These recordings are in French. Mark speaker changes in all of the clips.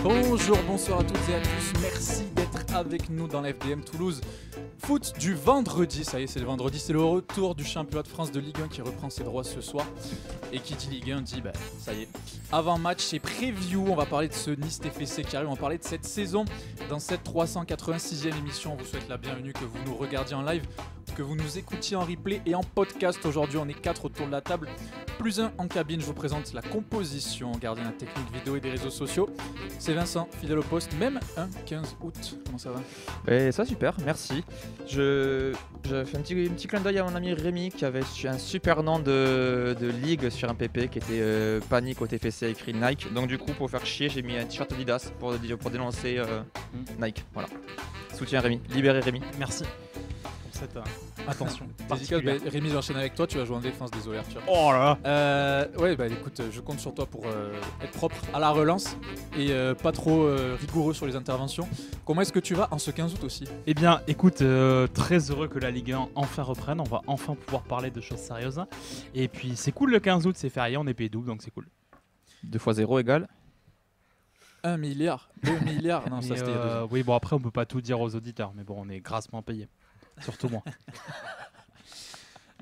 Speaker 1: Bonjour, bonsoir à toutes et à tous, merci d'être avec nous dans la FDM Toulouse Foot du vendredi. Ça y est, c'est le vendredi, c'est le retour du championnat de France de Ligue 1 qui reprend ses droits ce soir. Et qui dit Ligue 1 dit ça y est, avant match et preview, on va parler de ce Nice TFC qui arrive, on va parler de cette saison dans cette 386e émission. On vous souhaite la bienvenue, que vous nous regardiez en live, que vous nous écoutiez en replay et en podcast. Aujourd'hui on est 4 autour de la table, plus 1 en cabine. Je vous présente la composition, gardien technique vidéo et des réseaux sociaux. C'est Vincent, fidèle au poste, même un 15 août. Comment ça va?
Speaker 2: Ça super, merci. Je fais un petit clin d'œil à mon ami Rémi qui avait un super nom de ligue sur un PP qui était Panique au TFC écrit Nike. Donc du coup pour faire chier j'ai mis un t-shirt Adidas pour dénoncer Nike. Voilà. Soutien Rémi, libérez Rémi.
Speaker 3: Merci pour cette attention.
Speaker 1: Rémi, j'enchaîne avec toi, tu vas jouer en défense, désolé Arthur.
Speaker 3: Oh là
Speaker 1: Écoute, je compte sur toi pour être propre à la relance et pas trop rigoureux sur les interventions. Comment est-ce que tu vas en ce 15 août aussi?
Speaker 3: Eh bien écoute, très heureux que la Ligue 1 enfin reprenne, on va enfin pouvoir parler de choses sérieuses. Et puis c'est cool, le 15 août c'est férié, on est payé double donc c'est cool.
Speaker 2: 2 fois 0 égale
Speaker 1: 1 milliard, 2 milliards. Non, ça c'était il y a 2 ans.
Speaker 3: Oui, bon après on peut pas tout dire aux auditeurs, mais bon on est grassement payé. Surtout moi.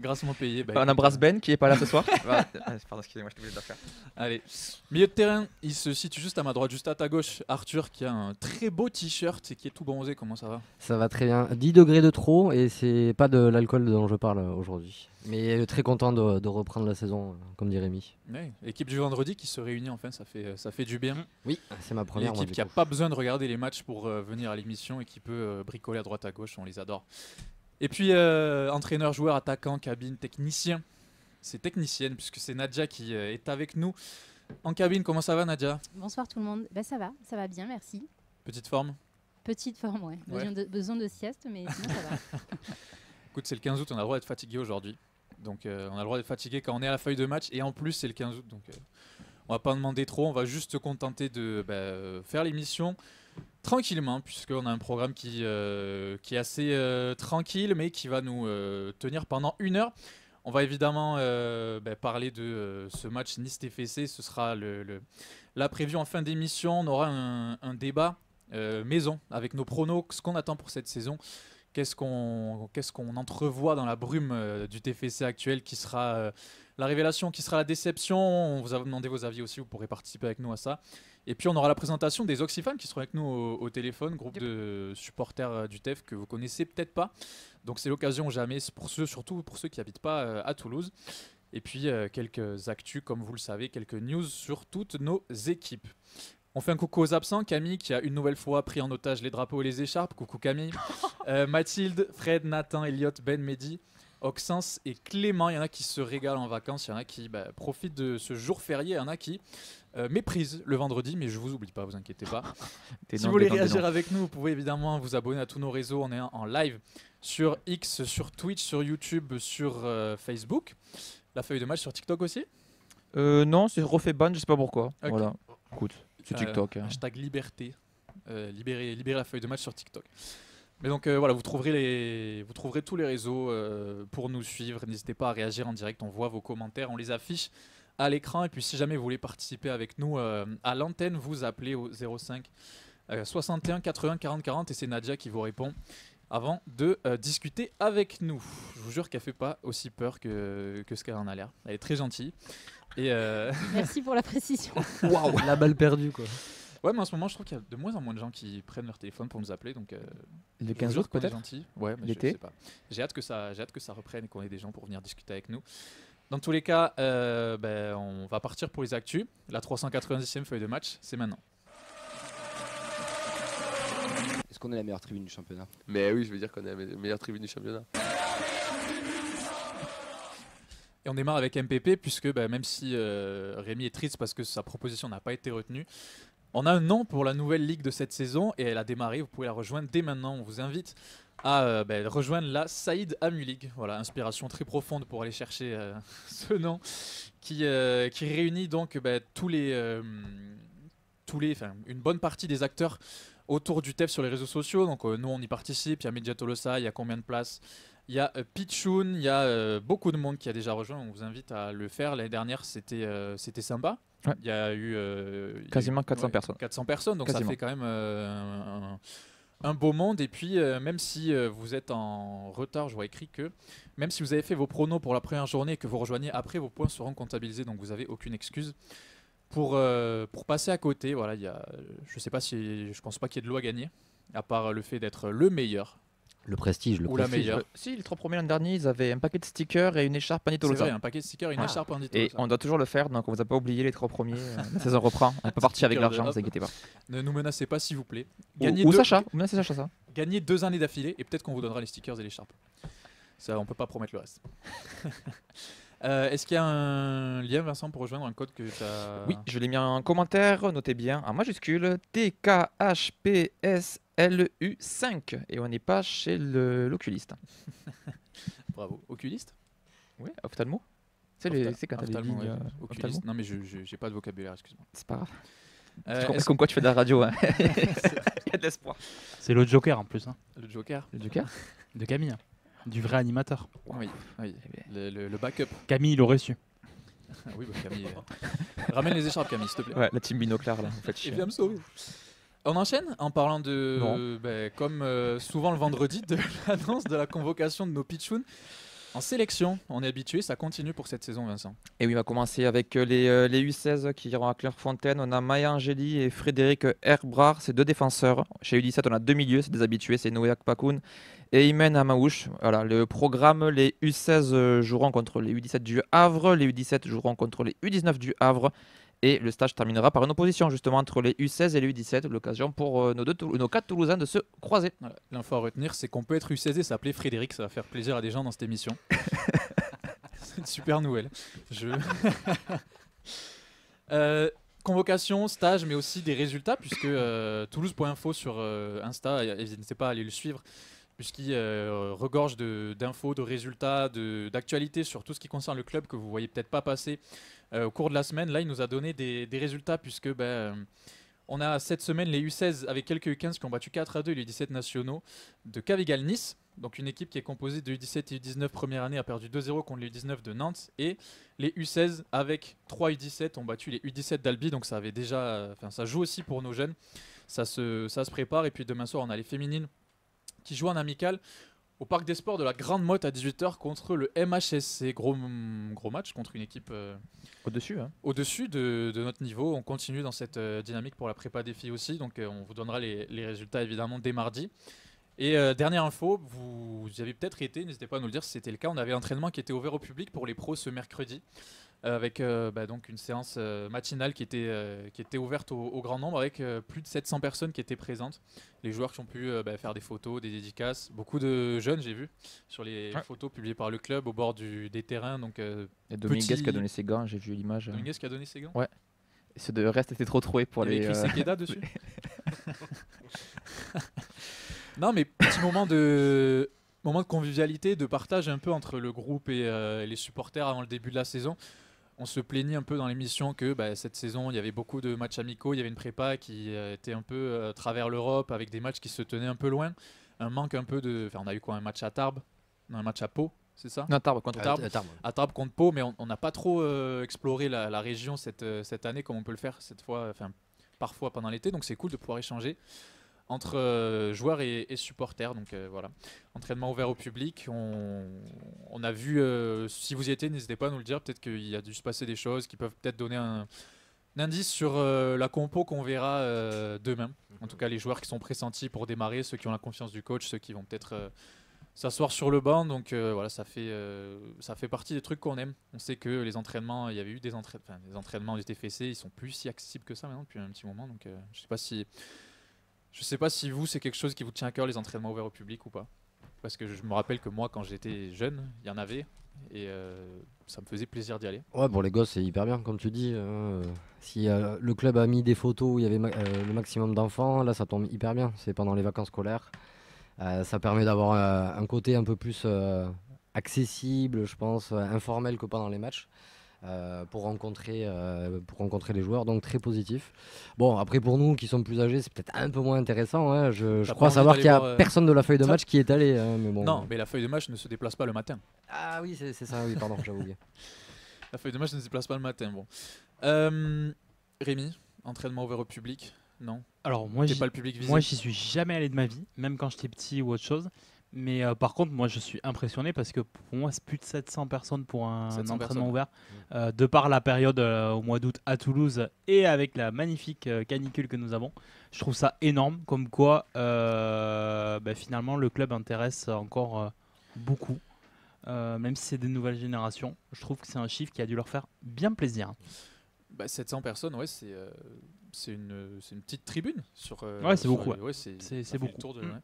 Speaker 1: Grassement payé.
Speaker 2: On embrasse Ben qui est pas là ce soir. Pardon, excusez-moi, je t'ai obligé de la faire.
Speaker 1: Allez, milieu de terrain, il se situe juste à ma droite, juste à ta gauche. Arthur qui a un très beau t-shirt et qui est tout bronzé. Comment ça va?
Speaker 4: Ça va très bien. 10 degrés de trop et c'est pas de l'alcool dont je parle aujourd'hui. Mais très content de reprendre la saison, comme dit Rémi.
Speaker 1: Ouais, équipe du vendredi qui se réunit enfin, ça fait du bien.
Speaker 4: Oui, c'est ma première.
Speaker 1: L'équipe qui n'a pas besoin de regarder les matchs pour venir à l'émission et qui peut bricoler à droite à gauche, on les adore. Et puis entraîneur, joueur, attaquant, cabine, technicien. C'est technicienne puisque c'est Nadia qui est avec nous en cabine. Comment ça va Nadia?
Speaker 5: Bonsoir tout le monde. Ça va bien, merci.
Speaker 1: Petite forme?
Speaker 5: Petite forme, ouais. Besoin de sieste, mais sinon ça va.
Speaker 1: Écoute, c'est le 15 août, on a le droit d'être fatigué aujourd'hui. Donc on a le droit d'être fatigué quand on est à la feuille de match et en plus c'est le 15 août. Donc on va pas demander trop, on va juste se contenter de faire l'émission tranquillement, puisqu'on a un programme qui est assez tranquille, mais qui va nous tenir pendant 1 heure. On va évidemment parler de ce match Nice-TFC. Ce sera la preview en fin d'émission. On aura un débat maison avec nos pronos, ce qu'on attend pour cette saison. Qu'est-ce qu'on entrevoit dans la brume du TFC actuel, qui sera la révélation, qui sera la déception. On vous a demandé vos avis aussi, vous pourrez participer avec nous à ça. Et puis on aura la présentation des Oxyfans qui seront avec nous au téléphone, groupe de supporters du TEF que vous connaissez peut-être pas. Donc c'est l'occasion jamais, surtout pour ceux qui n'habitent pas à Toulouse. Et puis quelques actus, comme vous le savez, quelques news sur toutes nos équipes. On fait un coucou aux absents, Camille qui a une nouvelle fois pris en otage les drapeaux et les écharpes. Coucou Camille. Mathilde, Fred, Nathan, Elliot, Ben, Mehdi, Oxens et Clément. Il y en a qui se régalent en vacances, il y en a qui profitent de ce jour férié, il y en a qui méprisent le vendredi, mais je vous oublie pas, vous inquiétez pas. Si vous voulez réagir avec nous, vous pouvez évidemment vous abonner à tous nos réseaux. On est en live sur X, sur Twitch, sur YouTube, sur Facebook. La feuille de match sur TikTok aussi?
Speaker 2: Non, c'est refait ban, je sais pas pourquoi.
Speaker 1: Okay.
Speaker 2: Voilà, écoute, c'est TikTok.
Speaker 1: Hashtag liberté, libérer la feuille de match sur TikTok. Mais donc voilà, vous trouverez tous les réseaux pour nous suivre. N'hésitez pas à réagir en direct, on voit vos commentaires, on les affiche à l'écran. Et puis si jamais vous voulez participer avec nous à l'antenne, vous appelez au 05 61 80 40 40 et c'est Nadia qui vous répond avant de discuter avec nous. Je vous jure qu'elle fait pas aussi peur que ce qu'elle en a l'air. Elle est très gentille. Et
Speaker 5: Merci pour la précision.
Speaker 4: Waouh, la balle perdue quoi.
Speaker 1: Ouais, mais en ce moment, je trouve qu'il y a de moins en moins de gens qui prennent leur téléphone pour nous appeler. Donc,
Speaker 2: le 15 août peut-être.
Speaker 1: Ouais, mais
Speaker 2: l'été.
Speaker 1: Je sais pas. J'ai hâte que ça reprenne et qu'on ait des gens pour venir discuter avec nous. Dans tous les cas, on va partir pour les actus. La 390e feuille de match, c'est maintenant.
Speaker 6: Est-ce qu'on est la meilleure tribune du championnat?
Speaker 7: Mais oui, je veux dire qu'on est la meilleure tribune du championnat.
Speaker 1: Et on démarre avec MPP, puisque même si Rémi est triste parce que sa proposition n'a pas été retenue, on a un nom pour la nouvelle ligue de cette saison et elle a démarré. Vous pouvez la rejoindre dès maintenant. On vous invite à rejoindre la Saïd Amu League. Voilà, inspiration très profonde pour aller chercher ce nom qui réunit donc une bonne partie des acteurs autour du TEF sur les réseaux sociaux. Donc nous on y participe, il y a Media Tolosa, il y a combien de places? Il y a Pichoun, il y a beaucoup de monde qui a déjà rejoint, on vous invite à le faire. L'année dernière c'était sympa.
Speaker 2: Ouais.
Speaker 1: Il y a eu
Speaker 2: Quasiment 400 personnes.
Speaker 1: 400 personnes, donc
Speaker 2: Quasiment.
Speaker 1: ça fait quand même un beau monde. Et puis même si vous êtes en retard, je vois écrit que même si vous avez fait vos pronos pour la première journée et que vous rejoignez après, vos points seront comptabilisés, donc vous n'avez aucune excuse pour passer à côté. Voilà, je pense pas qu'il y ait de loi à gagner, à part le fait d'être le meilleur.
Speaker 4: Le prestige, le
Speaker 1: Ou la
Speaker 4: prestige.
Speaker 1: meilleure.
Speaker 2: Si, les 3 premiers l'an dernier, ils avaient un paquet de stickers et une écharpe
Speaker 1: C'est
Speaker 2: Panitolosa.
Speaker 1: vrai, un paquet de stickers, une écharpe en
Speaker 2: Et on doit toujours le faire, donc on vous a pas oublié les 3 premiers. La saison reprend. On n'est pas parti avec
Speaker 1: Sticker de
Speaker 2: l'argent, ne
Speaker 1: hop.
Speaker 2: vous inquiétez pas.
Speaker 1: Ne nous menacez pas, s'il vous plaît.
Speaker 2: Ou Sacha, ou bien c'est Sacha ça.
Speaker 1: Gagnez 2 années d'affilée et peut-être qu'on vous donnera les stickers et l'écharpe. Ça, on peut pas promettre le reste. Est-ce qu'il y a un lien, Vincent, pour rejoindre un code que tu as...
Speaker 2: Oui, je l'ai mis en commentaire, notez bien en majuscule TKHPSLU5 et on n'est pas chez l'oculiste.
Speaker 1: Bravo. Oculiste?
Speaker 2: Oui, ophtalmo. C'est quand t'as des
Speaker 1: Ophtalmo,
Speaker 2: lignes.
Speaker 1: ouais.
Speaker 2: ophtalmo.
Speaker 1: Oculiste. Non, mais je j'ai pas de vocabulaire, excuse-moi.
Speaker 2: C'est pas grave.
Speaker 1: Est-ce
Speaker 2: C'est comme quoi tu fais de la radio. Hein. Il y a de l'espoir.
Speaker 3: C'est le Joker en plus, hein,
Speaker 1: le Joker?
Speaker 2: Le Joker.
Speaker 3: de Camille. hein. Du vrai animateur.
Speaker 1: Oui, oui.
Speaker 2: Eh
Speaker 1: Le backup.
Speaker 3: Camille, il aurait su.
Speaker 1: Ah oui, bah, Camille. Ramène les écharpes, Camille, s'il te plaît.
Speaker 2: Ouais, la team binoclard là, en fait.
Speaker 1: Et viens me sauver. On enchaîne en parlant de,
Speaker 2: Non.
Speaker 1: comme souvent le vendredi, de l'annonce de la convocation de nos pitchouns en sélection. On est habitué, ça continue pour cette saison, Vincent.
Speaker 2: Et oui, on va commencer avec les U16 qui iront à Clairefontaine. On a Maya Angeli et Frédéric Herbrard, c'est 2 défenseurs. Chez U17, on a 2 milieux, c'est des habitués, c'est Noé Akpakoun et Imen Amaouche. Voilà, le programme, les U16 joueront contre les U17 du Havre, les U17 joueront contre les U19 du Havre. Et le stage terminera par une opposition justement entre les U16 et les U17, l'occasion pour nos 4 Toulousains de se croiser.
Speaker 1: Voilà. L'info à retenir, c'est qu'on peut être U16 et s'appeler Frédéric, ça va faire plaisir à des gens dans cette émission. C'est une super nouvelle. Convocation, stage, mais aussi des résultats, puisque Toulouse.info sur Insta, n'hésitez pas à aller le suivre, puisqu'il regorge d'infos, de résultats, d'actualités sur tout ce qui concerne le club que vous voyez peut-être pas passer au cours de la semaine. Là, il nous a donné des résultats, puisque on a cette semaine les U16 avec quelques U15 qui ont battu 4-2 les U17 nationaux de Cavigal Nice. Donc une équipe qui est composée de U17 et U19 première année a perdu 2-0 contre les U19 de Nantes. Et les U16 avec 3 U17 ont battu les U17 d'Albi. Donc ça avait déjà, ça joue aussi pour nos jeunes. Ça se prépare. Et puis demain soir, on a les féminines qui jouent en amical au Parc des Sports de la Grande Motte à 18h contre le MHSC. Gros match contre une équipe
Speaker 2: Au-dessus, hein.
Speaker 1: au-dessus de notre niveau. On continue dans cette dynamique pour la prépa des filles aussi. Donc on vous donnera les résultats évidemment dès mardi. Et dernière info, vous y avez peut-être été, n'hésitez pas à nous le dire si c'était le cas. On avait un entraînement qui était ouvert au public pour les pros ce mercredi. Avec donc une séance matinale qui était ouverte au grand nombre avec plus de 700 personnes qui étaient présentes. Les joueurs qui ont pu faire des photos, des dédicaces. Beaucoup de jeunes, j'ai vu, sur les photos publiées par le club au bord des terrains. Donc,
Speaker 2: Et Dominguez qui a donné ses gants, j'ai vu l'image.
Speaker 1: Dominguez qui a donné ses gants.
Speaker 2: Ouais. Et ce de reste était trop troué pour
Speaker 1: Il y avait
Speaker 2: les.
Speaker 1: écrit Sekeda dessus. Non, mais petit moment de convivialité, de partage un peu entre le groupe et les supporters avant le début de la saison. On se plaignait un peu dans l'émission que cette saison, il y avait beaucoup de matchs amicaux, il y avait une prépa qui était un peu à travers l'Europe avec des matchs qui se tenaient un peu loin. Un manque un peu de... Enfin, on a eu quoi, un match à Tarbes, un match à Pau, c'est ça?
Speaker 2: Non, Tarbes contre
Speaker 1: Tarbes. À Tarbes contre Pau, mais on n'a pas trop exploré la région cette année comme on peut le faire cette fois, parfois pendant l'été. Donc c'est cool de pouvoir échanger entre joueurs et supporters. Donc voilà, entraînement ouvert au public. On a vu, si vous y étiez, n'hésitez pas à nous le dire. Peut-être qu'il y a dû se passer des choses qui peuvent peut-être donner un indice sur la compo qu'on verra demain. En tout cas, les joueurs qui sont pressentis pour démarrer, ceux qui ont la confiance du coach, ceux qui vont peut-être s'asseoir sur le banc. Donc voilà, ça fait partie des trucs qu'on aime. On sait que les entraînements, il y avait eu des entraînements du TFC, ils sont plus si accessibles que ça maintenant depuis un petit moment. Donc je sais pas si vous, c'est quelque chose qui vous tient à cœur, les entraînements ouverts au public ou pas. Parce que je me rappelle que moi, quand j'étais jeune, il y en avait. Et ça me faisait plaisir d'y aller.
Speaker 4: Ouais, pour les gosses, c'est hyper bien, comme tu dis. Si le club a mis des photos où il y avait le maximum d'enfants, là, ça tombe hyper bien. C'est pendant les vacances scolaires. Ça permet d'avoir un côté un peu plus accessible, je pense, informel que pendant les matchs. pour rencontrer les joueurs, donc très positif. Bon, après pour nous qui sommes plus âgés, c'est peut-être un peu moins intéressant. Hein. Je
Speaker 1: T'as
Speaker 4: crois
Speaker 1: pas
Speaker 4: savoir
Speaker 1: envie
Speaker 4: qu'il n'y a
Speaker 1: d'aller voir,
Speaker 4: personne de la feuille de
Speaker 1: ça-
Speaker 4: match qui est allé. Hein, mais bon.
Speaker 1: Non, mais la feuille de match ne se déplace pas le matin.
Speaker 4: Ah oui, c'est ça, oui, pardon, j'avais oublié.
Speaker 1: La feuille de match ne se déplace pas le matin. Bon. Rémi, entraînement ouvert au public? Non.
Speaker 3: Alors moi,
Speaker 1: T'es pas le public visible?
Speaker 3: moi, j'y suis jamais allé de ma vie, même quand j'étais petit ou autre chose. Mais par contre, moi, je suis impressionné parce que pour moi, c'est plus de 700 personnes pour un
Speaker 1: 700
Speaker 3: entraînement
Speaker 1: personnes.
Speaker 3: ouvert. De par la période au mois d'août à Toulouse et avec la magnifique canicule que nous avons, je trouve ça énorme. Comme quoi, finalement, le club intéresse encore beaucoup. Même si c'est des nouvelles générations, je trouve que c'est un chiffre qui a dû leur faire bien plaisir.
Speaker 1: 700 personnes, ouais, c'est une petite tribune sur.
Speaker 3: Ouais, c'est
Speaker 1: sur
Speaker 3: beaucoup,
Speaker 1: les- ouais, c'est
Speaker 3: C'est
Speaker 1: ça fait
Speaker 3: beaucoup.
Speaker 1: le tour de-
Speaker 3: Mm.
Speaker 1: ouais.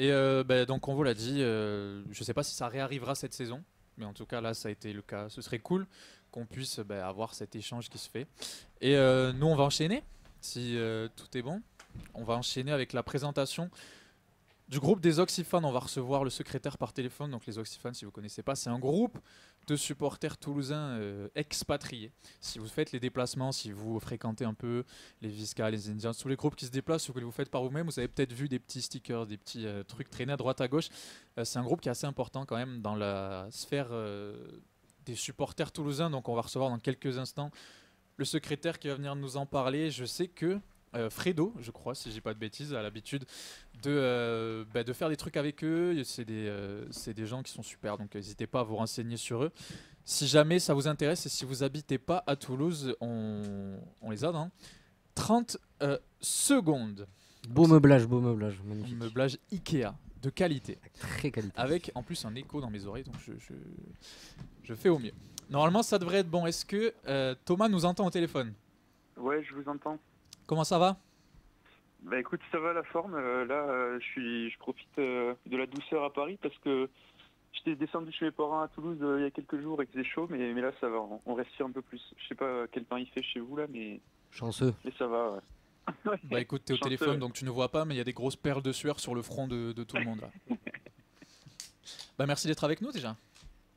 Speaker 1: Et donc on vous l'a dit, je sais pas si ça réarrivera cette saison, mais en tout cas là ça a été le cas. Ce serait cool qu'on puisse avoir cet échange qui se fait. Et nous on va enchaîner, si tout est bon. On va enchaîner avec la présentation du groupe des Oxyfans. On va recevoir le secrétaire par téléphone. Donc les Oxyfans, si vous ne connaissez pas, c'est un groupe de supporters toulousains expatriés. Si vous faites les déplacements, si vous fréquentez un peu les Visca, les Indians, tous les groupes qui se déplacent ou que vous faites par vous-même, vous avez peut-être vu des petits stickers, des petits trucs traîner à droite à gauche. C'est un groupe qui est assez important quand même dans la sphère des supporters toulousains. Donc on va recevoir dans quelques instants le secrétaire qui va venir nous en parler. Je sais que Fredo, je crois, si j'ai pas de bêtises, a l'habitude de faire des trucs avec eux. C'est des gens qui sont super, donc n'hésitez pas à vous renseigner sur eux. Si jamais ça vous intéresse et si vous habitez pas à Toulouse, on les a dans 30 secondes.
Speaker 4: Beau meublage, magnifique.
Speaker 1: Meublage Ikea de qualité,
Speaker 4: Très qualité.
Speaker 1: avec en plus un écho dans mes oreilles, donc je fais au mieux. Normalement, ça devrait être bon. Est-ce que Thomas nous entend au téléphone?
Speaker 8: Ouais, je vous entends.
Speaker 1: Comment ça va?
Speaker 8: Bah écoute, ça va la forme. Je profite de la douceur à Paris parce que j'étais descendu chez mes parents à Toulouse il y a quelques jours et qu'il faisait chaud, mais là ça va, on respire un peu plus. Je sais pas quel temps il fait chez vous là, mais
Speaker 4: Chanceux.
Speaker 8: ça va. Ouais. Ouais.
Speaker 1: Bah écoute, t'es au
Speaker 8: Chanceux.
Speaker 1: téléphone donc tu ne vois pas, mais il y a des grosses perles de sueur sur le front de tout le monde là. Bah merci d'être avec nous déjà.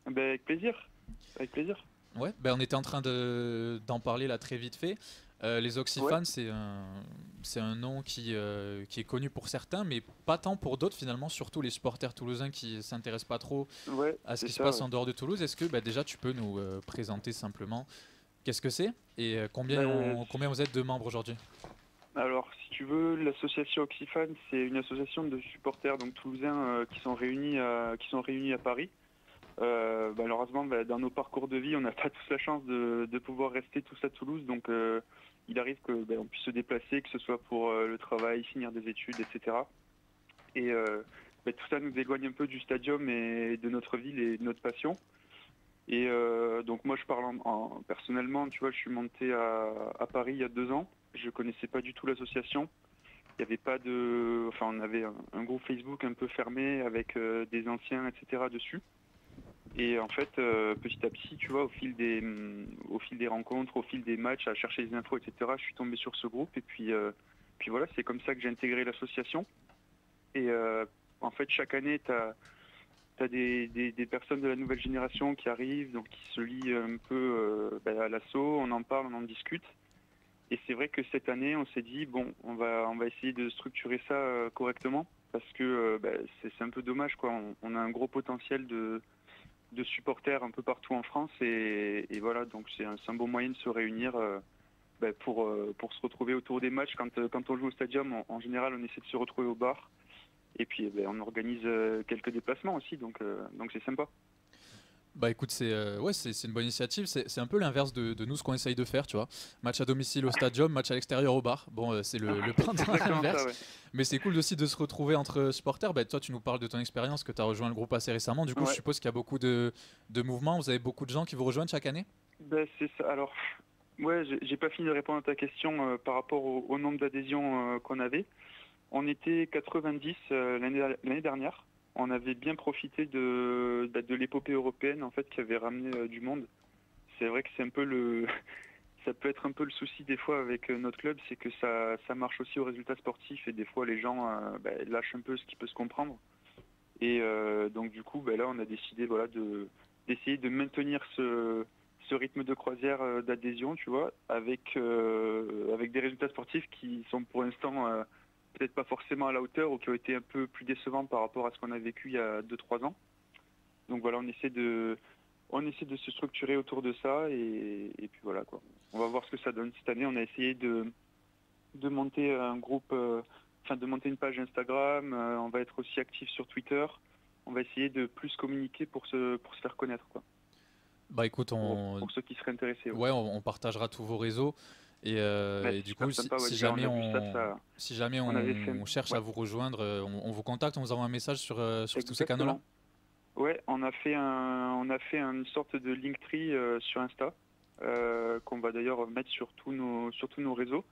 Speaker 8: Bah, avec plaisir. Avec plaisir.
Speaker 1: Ouais, bah on était en train d'en parler là très vite fait. Les Oxyfans,
Speaker 8: Ouais.
Speaker 1: c'est un nom qui est connu pour certains, mais pas tant pour d'autres finalement, surtout les supporters toulousains qui s'intéressent pas trop
Speaker 8: Ouais,
Speaker 1: à ce
Speaker 8: c'est
Speaker 1: qui se
Speaker 8: ça,
Speaker 1: passe
Speaker 8: ouais.
Speaker 1: en dehors de Toulouse. Est-ce que déjà tu peux nous présenter simplement qu'est-ce que c'est et combien vous êtes de membres aujourd'hui?
Speaker 8: Alors, si tu veux, l'association Oxyfan, c'est une association de supporters donc toulousains qui sont réunis à Paris. Malheureusement, dans nos parcours de vie, on n'a pas tous la chance de pouvoir rester tous à Toulouse, donc il arrive que on puisse se déplacer, que ce soit pour le travail, finir des études, etc. Et tout ça nous éloigne un peu du stadium et de notre ville et de notre passion. Et donc moi, je parle personnellement, tu vois, je suis monté à Paris il y a 2 ans. Je connaissais pas du tout l'association. Il y avait pas on avait un groupe Facebook un peu fermé avec des anciens, etc. dessus. Et en fait, petit à petit, tu vois, au fil des rencontres, au fil des matchs, à chercher des infos, etc., je suis tombé sur ce groupe. Et puis voilà, c'est comme ça que j'ai intégré l'association. Et en fait, chaque année, tu as des personnes de la nouvelle génération qui arrivent, donc qui se lient un peu à l'assaut, on en parle, on en discute. Et c'est vrai que cette année, on s'est dit, bon, on va essayer de structurer ça correctement, parce que c'est un peu dommage, quoi. On a un gros potentiel de supporters un peu partout en France, et voilà, donc c'est un bon moyen de se réunir pour se retrouver autour des matchs. Quand on joue au stadium, en général, on essaie de se retrouver au bar, et puis on organise quelques déplacements aussi, donc c'est sympa.
Speaker 1: Bah écoute, c'est une bonne initiative. C'est un peu l'inverse de nous, ce qu'on essaye de faire, tu vois. Match à domicile au stadium, match à l'extérieur au bar. Bon, c'est le pendant
Speaker 8: Exactement
Speaker 1: inverse.
Speaker 8: ça, ouais.
Speaker 1: Mais c'est cool aussi de se retrouver entre supporters. Bah, toi, tu nous parles de ton expérience, que tu as rejoint le groupe assez récemment. Du coup, je
Speaker 8: Ouais.
Speaker 1: suppose qu'il y a beaucoup de mouvements. Vous avez beaucoup de gens qui vous rejoignent chaque année?
Speaker 8: C'est ça. Alors, ouais, j'ai pas fini de répondre à ta question par rapport au nombre d'adhésions qu'on avait. On était 90 l'année dernière. On avait bien profité de l'épopée européenne en fait qui avait ramené du monde. C'est vrai que c'est un peu ça peut être un peu le souci des fois avec notre club, c'est que ça marche aussi au résultat sportif et des fois les gens lâchent un peu, ce qui peut se comprendre. Et donc du coup, là, on a décidé d'essayer de maintenir ce ce rythme de croisière d'adhésion, tu vois, avec des résultats sportifs qui sont pour l'instant peut-être pas forcément à la hauteur ou qui ont été un peu plus décevants par rapport à ce qu'on a vécu il y a 2-3 ans. Donc voilà, on essaie de se structurer autour de ça et puis voilà quoi. On va voir ce que ça donne cette année. On a essayé de monter un groupe, de monter une page Instagram. On va être aussi actif sur Twitter. On va essayer de plus communiquer pour se faire connaître quoi.
Speaker 1: Bah écoute,
Speaker 8: Pour ceux qui seraient intéressés.
Speaker 1: Ouais, on partagera tous vos réseaux et du coup, si jamais on cherche à vous rejoindre, on vous contacte, on vous envoie un message sur tous ces canaux-là.
Speaker 8: Ouais, on a fait une sorte de Linktree sur Insta qu'on va d'ailleurs mettre sur tous nos réseaux,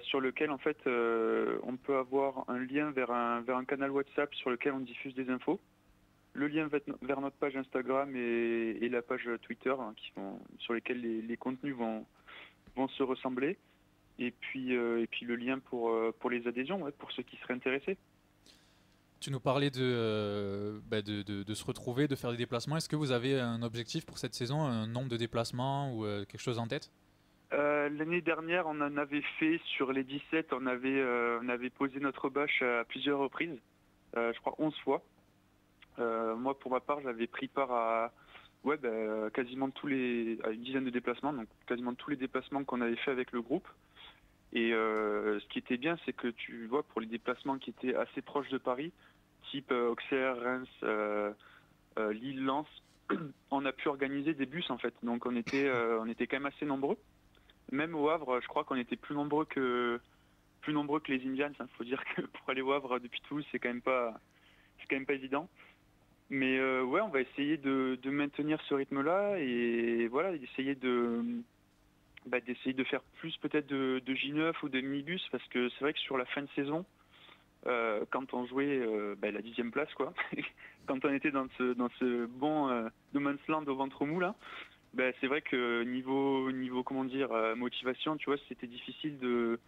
Speaker 8: sur lequel en fait on peut avoir un lien vers un canal WhatsApp sur lequel on diffuse des infos. Le lien vers notre page Instagram et la page Twitter sur lesquels les contenus vont se ressembler. Et puis le lien pour les adhésions, ouais, pour ceux qui seraient intéressés.
Speaker 1: Tu nous parlais de se retrouver, de faire des déplacements. Est-ce que vous avez un objectif pour cette saison, un nombre de déplacements ou quelque chose en tête ?
Speaker 8: L'année dernière, on en avait fait sur les 17, on avait posé notre bâche à plusieurs reprises, je crois 11 fois. Moi, pour ma part, j'avais pris part à quasiment à une dizaine de déplacements, donc quasiment tous les déplacements qu'on avait fait avec le groupe. Et ce qui était bien, c'est que tu vois, pour les déplacements qui étaient assez proches de Paris, type Auxerre, Reims, Lille, Lens, on a pu organiser des bus en fait. Donc on était quand même assez nombreux. Même au Havre, je crois qu'on était plus nombreux que les Indians. Il faut dire que pour aller au Havre depuis Toulouse, c'est quand même pas évident. Mais ouais, on va essayer de maintenir ce rythme-là et voilà, d'essayer de faire plus peut-être de J9 ou de minibus, parce que c'est vrai que sur la fin de saison, quand on jouait la 10e place, quoi, quand on était dans ce bon no man's land au ventre mou là, c'est vrai que niveau motivation, tu vois, c'était difficile de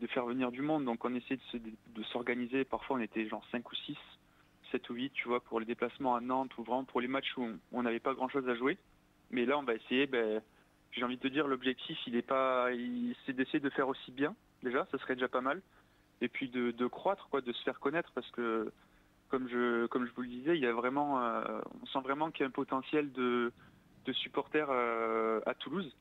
Speaker 8: faire venir du monde. Donc on essayait de s'organiser. Parfois on était genre 5 ou 6, 7 ou 8, tu vois, pour les déplacements à Nantes ou vraiment pour les matchs où on n'avait pas grand chose à jouer. Mais là on va essayer, j'ai envie de te dire, l'objectif c'est d'essayer de faire aussi bien, déjà, ça serait déjà pas mal. Et puis de croître, quoi, de se faire connaître, parce que comme je vous le disais, il y a vraiment, on sent vraiment qu'il y a un potentiel de supporters à Toulouse.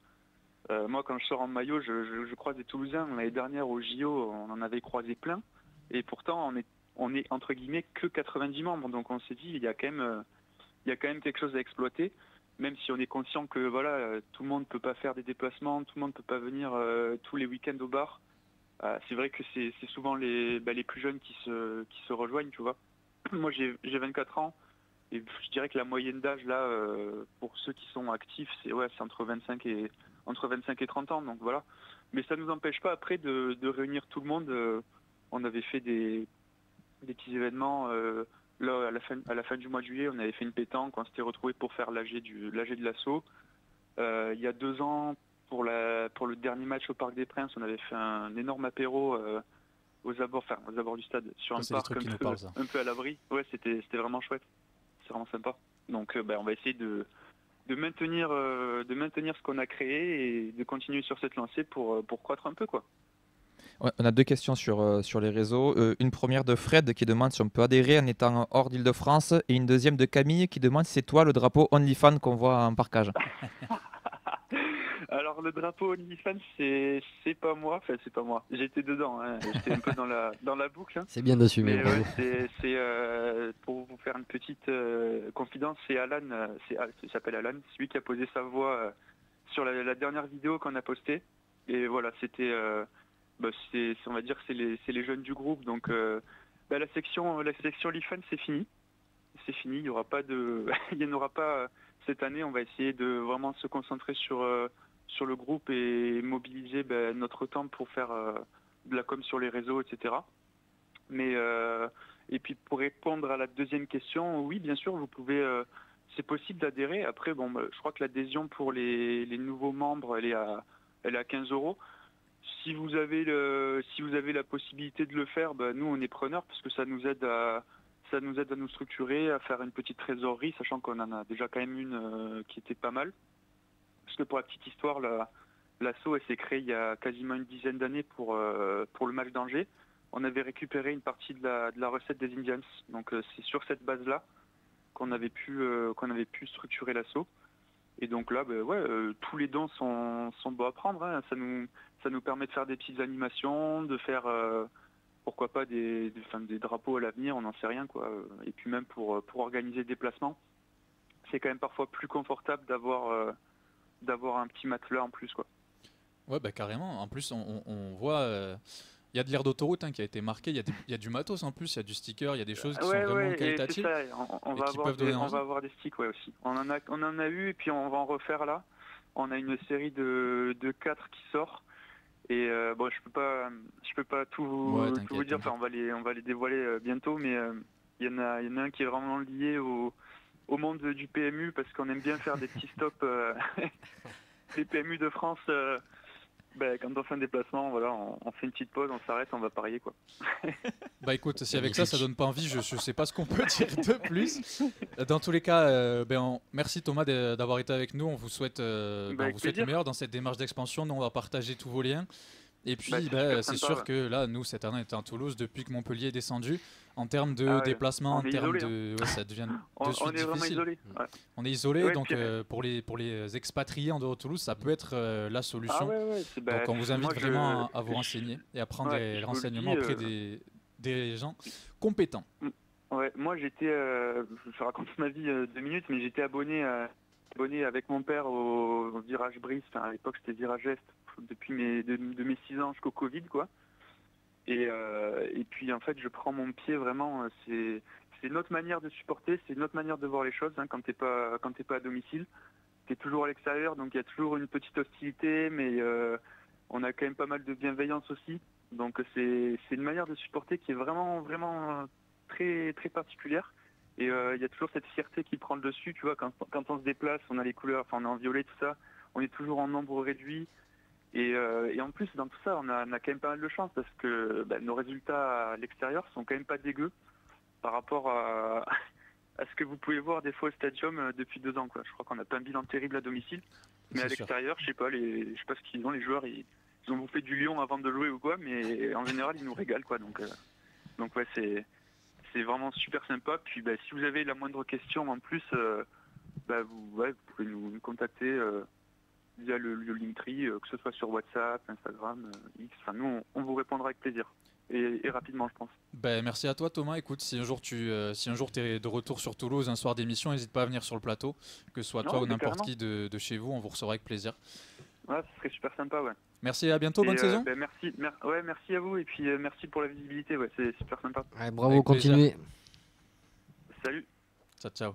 Speaker 8: Moi, quand je sors en maillot, je croise des Toulousains. L'année dernière au JO, on en avait croisé plein, et pourtant on est entre guillemets que 90 membres. Donc on s'est dit, il y a quand même quelque chose à exploiter. Même si on est conscient que voilà, tout le monde ne peut pas faire des déplacements, tout le monde ne peut pas venir tous les week-ends au bar. C'est vrai que c'est souvent les plus jeunes qui se rejoignent, tu vois. Moi j'ai 24 ans et je dirais que la moyenne d'âge là pour ceux qui sont actifs, c'est entre 25 et 30 ans, donc voilà. Mais ça ne nous empêche pas après de réunir tout le monde. On avait fait des petits événements. Là, à la fin du mois de juillet, on avait fait une pétanque, on s'était retrouvés pour faire l'AG de l'Assaut. Il y a 2 ans, pour le dernier match au Parc des Princes, on avait fait un énorme apéro aux abords du stade, sur un parc un peu à l'abri. Ouais, c'était vraiment chouette. C'est vraiment sympa. Donc on va essayer de maintenir ce qu'on a créé et de continuer sur cette lancée pour croître un peu, quoi.
Speaker 2: Ouais, on a 2 questions sur les réseaux. Une première de Fred qui demande si on peut adhérer en étant hors d'Île-de-France, et une deuxième de Camille qui demande si c'est toi le drapeau OnlyFans qu'on voit en parkage.
Speaker 8: Alors le drapeau OnlyFans, c'est pas moi. Enfin, c'est pas moi. J'étais dedans. Hein. J'étais un peu dans la boucle. Hein.
Speaker 4: C'est bien d'assumer.
Speaker 8: Mais c'est pour vous faire une petite confidence, c'est Alan. Il s'appelle Alan. C'est lui qui a posé sa voix sur la dernière vidéo qu'on a postée. Et voilà, c'était. On va dire que c'est les jeunes du groupe. Donc la section OnlyFans, c'est fini. C'est fini. Il y aura pas il n'y en aura pas cette année. On va essayer de vraiment se concentrer sur le groupe et mobiliser notre temps pour faire de la com sur les réseaux, etc. Mais et puis pour répondre à la deuxième question, oui, bien sûr, vous pouvez. C'est possible d'adhérer. Après, je crois que l'adhésion pour les nouveaux membres, elle est à 15 €. Si vous avez la possibilité de le faire, nous on est preneurs, parce que ça nous aide à nous structurer, à faire une petite trésorerie, sachant qu'on en a déjà quand même une qui était pas mal. Parce que pour la petite histoire, l'asso elle s'est créée il y a quasiment une dizaine d'années pour le match d'Angers. On avait récupéré une partie de la recette des Indians. Donc c'est sur cette base-là qu'on avait pu structurer l'asso. Et donc là, tous les dons sont beaux à prendre. Hein. Ça nous permet de faire des petites animations, de faire pourquoi pas des drapeaux à l'avenir, on n'en sait rien quoi. Et puis même pour organiser des déplacements, c'est quand même parfois plus confortable d'avoir un petit matelas en plus quoi.
Speaker 1: Ouais, bah carrément. En plus, on voit, il y a de l'aire d'autoroute qui a été marqué. Il y a du matos en plus, il y a du sticker, il y a des choses qui sont vraiment qualitatives.
Speaker 8: C'est ça. On va avoir des sticks aussi. On en a eu et puis on va en refaire là. On a une série de 4 qui sort. Et je peux pas tout vous dire. Enfin, on va les dévoiler bientôt, mais il y en a un qui est vraiment lié au monde du PMU parce qu'on aime bien faire des petits stops des PMU de France. Quand on fait un déplacement, voilà, on fait une petite pause, on s'arrête, on va parier quoi.
Speaker 1: Bah écoute, si avec ça donne pas envie, je sais pas ce qu'on peut dire de plus. Dans tous les cas, merci Thomas d'avoir été avec nous. On vous souhaite, le meilleur dans cette démarche d'expansion. Nous, on va partager tous vos liens. Et puis, c'est sûr que là, nous, cette année, on était à Toulouse depuis que Montpellier est descendu. En termes de déplacement, en termes de. Ouais, ça devient de suite difficile.
Speaker 8: Vraiment isolé. Ouais.
Speaker 1: On est isolé, donc pour les expatriés en dehors de Toulouse, ça peut être la solution. Donc on vous invite vraiment à vous renseigner et à prendre des renseignements auprès des gens compétents.
Speaker 8: Ouais, moi j'étais, je raconte ma vie 2 minutes, mais j'étais abonné avec mon père au Virage Brice. Enfin, à l'époque c'était Virage Est depuis de mes 6 ans jusqu'au Covid quoi. Et puis en fait je prends mon pied vraiment, c'est une autre manière de supporter, c'est une autre manière de voir les choses hein, quand t'es pas à domicile, t'es toujours à l'extérieur donc il y a toujours une petite hostilité mais on a quand même pas mal de bienveillance aussi, donc c'est une manière de supporter qui est vraiment vraiment très très particulière et il y a toujours cette fierté qui prend le dessus, tu vois, quand on se déplace, on a les couleurs, enfin on est en violet tout ça, on est toujours en nombre réduit. Et en plus, dans tout ça, on a quand même pas mal de chance parce que nos résultats à l'extérieur sont quand même pas dégueux par rapport à ce que vous pouvez voir des fois au Stadium depuis 2 ans. Quoi. Je crois qu'on n'a pas un bilan terrible à domicile, mais à l'extérieur, je sais pas ce qu'ils ont, les joueurs, ils ont bouffé du lion avant de jouer ou quoi, mais en général, ils nous régalent. Quoi. Donc ouais, c'est vraiment super sympa. Puis si vous avez la moindre question en plus, vous pouvez nous contacter. Via le Linktree, que ce soit sur WhatsApp, Instagram, X, enfin nous on vous répondra avec plaisir et rapidement je pense.
Speaker 1: Merci à toi Thomas, écoute, si un jour tu es de retour sur Toulouse un soir d'émission, n'hésite pas à venir sur le plateau, que ce soit toi ou n'importe qui de chez vous, on vous recevra avec plaisir.
Speaker 8: Ouais, ce serait super sympa, ouais.
Speaker 1: Merci et à bientôt, bonne saison.
Speaker 8: Merci à vous et puis merci pour la visibilité, ouais, c'est super sympa.
Speaker 4: Ouais, bravo, continuez.
Speaker 8: Salut.
Speaker 1: Ciao.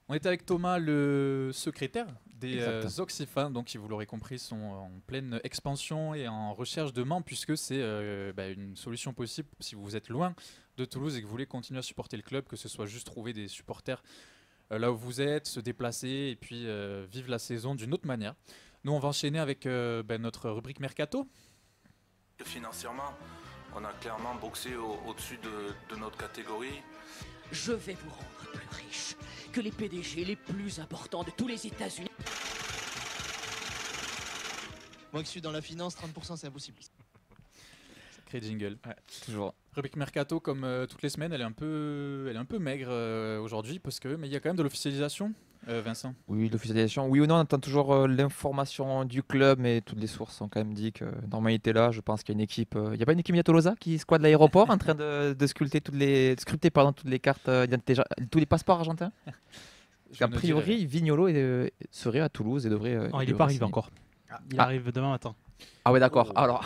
Speaker 1: On est avec Thomas, le secrétaire des Oxyfans, donc qui vous l'aurez compris sont en pleine expansion et en recherche de membres puisque c'est une solution possible si vous êtes loin de Toulouse et que vous voulez continuer à supporter le club, que ce soit juste trouver des supporters là où vous êtes, se déplacer et puis vivre la saison d'une autre manière. Nous on va enchaîner avec notre rubrique Mercato.
Speaker 9: Financièrement, on a clairement boxé au-dessus de notre catégorie.
Speaker 10: Je vais vous rendre plus riche que les PDG les plus importants de tous les États-Unis.
Speaker 11: Moi qui suis dans la finance, 30% c'est impossible.
Speaker 1: Sacré jingle.
Speaker 2: Ouais, toujours.
Speaker 1: Rubrique Mercato comme toutes les semaines, elle est un peu maigre aujourd'hui mais il y a quand même de l'officialisation, Vincent.
Speaker 2: Oui, l'officialisation. Oui ou non, on attend toujours l'information du club, mais toutes les sources ont quand même dit que normalement il était là. Je pense qu'il y a une équipe. Il n'y a pas une équipe Tolosa qui squatte l'aéroport en train de sculpter toutes les cartes d'identité, tous les passeports argentins. A priori, Vignolo serait à Toulouse et devrait.
Speaker 3: Non, il n'est pas arrivé encore. Il arrive demain matin.
Speaker 2: Ah ouais, d'accord. Alors,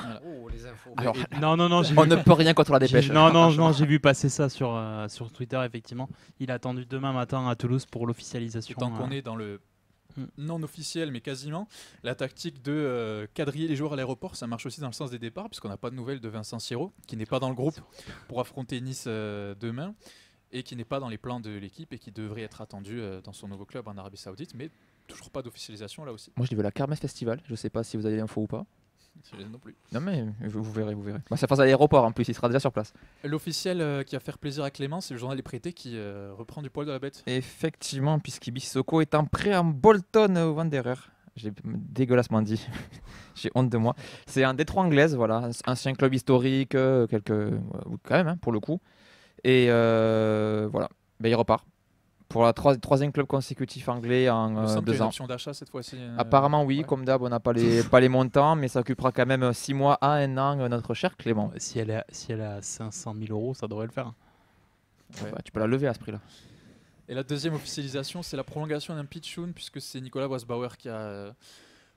Speaker 4: les infos.
Speaker 2: Alors
Speaker 3: non,
Speaker 2: on ne peut rien contre la dépêche.
Speaker 3: Non, j'ai vu passer ça sur Twitter, effectivement. Il a attendu demain matin à Toulouse pour l'officialisation.
Speaker 1: Tant qu'on est dans le non officiel, mais quasiment, la tactique de quadriller les joueurs à l'aéroport, ça marche aussi dans le sens des départs, puisqu'on n'a pas de nouvelles de Vincent Siro, qui n'est pas dans le groupe pour affronter Nice demain, et qui n'est pas dans les plans de l'équipe, et qui devrait être attendu dans son nouveau club en Arabie Saoudite, mais toujours pas d'officialisation là aussi.
Speaker 2: Moi, je l'ai vu à la Kermesse Festival. Je sais pas si vous avez l'info ou pas.
Speaker 1: Non plus.
Speaker 2: Non mais vous verrez. Bah, ça passe à l'aéroport en plus, il sera déjà sur place.
Speaker 1: L'officiel qui va faire plaisir à Clément, c'est le journal des prêtés qui reprend du poil de la bête.
Speaker 2: Effectivement, puisqu'Ibi Sissoko est en prêt en Bolton au Wanderers. J'ai dégueulassement dit. J'ai honte de moi. C'est un Détroit anglaise, voilà, ancien club historique, quand même, hein, pour le coup. Et voilà, il repart. Pour la troisième club consécutif anglais en 2 ans.
Speaker 1: Il y a une option d'achat cette fois-ci.
Speaker 2: Apparemment oui,
Speaker 1: ouais.
Speaker 2: Comme d'hab, on n'a pas les montants, mais ça occupera quand même 6 mois à 1 an notre cher Clément.
Speaker 3: Si elle est à 500 000 €, ça devrait le faire.
Speaker 1: Ouais.
Speaker 2: Bah, tu peux la lever à ce prix-là.
Speaker 1: Et la deuxième officialisation, c'est la prolongation d'un pitchoun, puisque c'est Nicolas Wasbauer qui a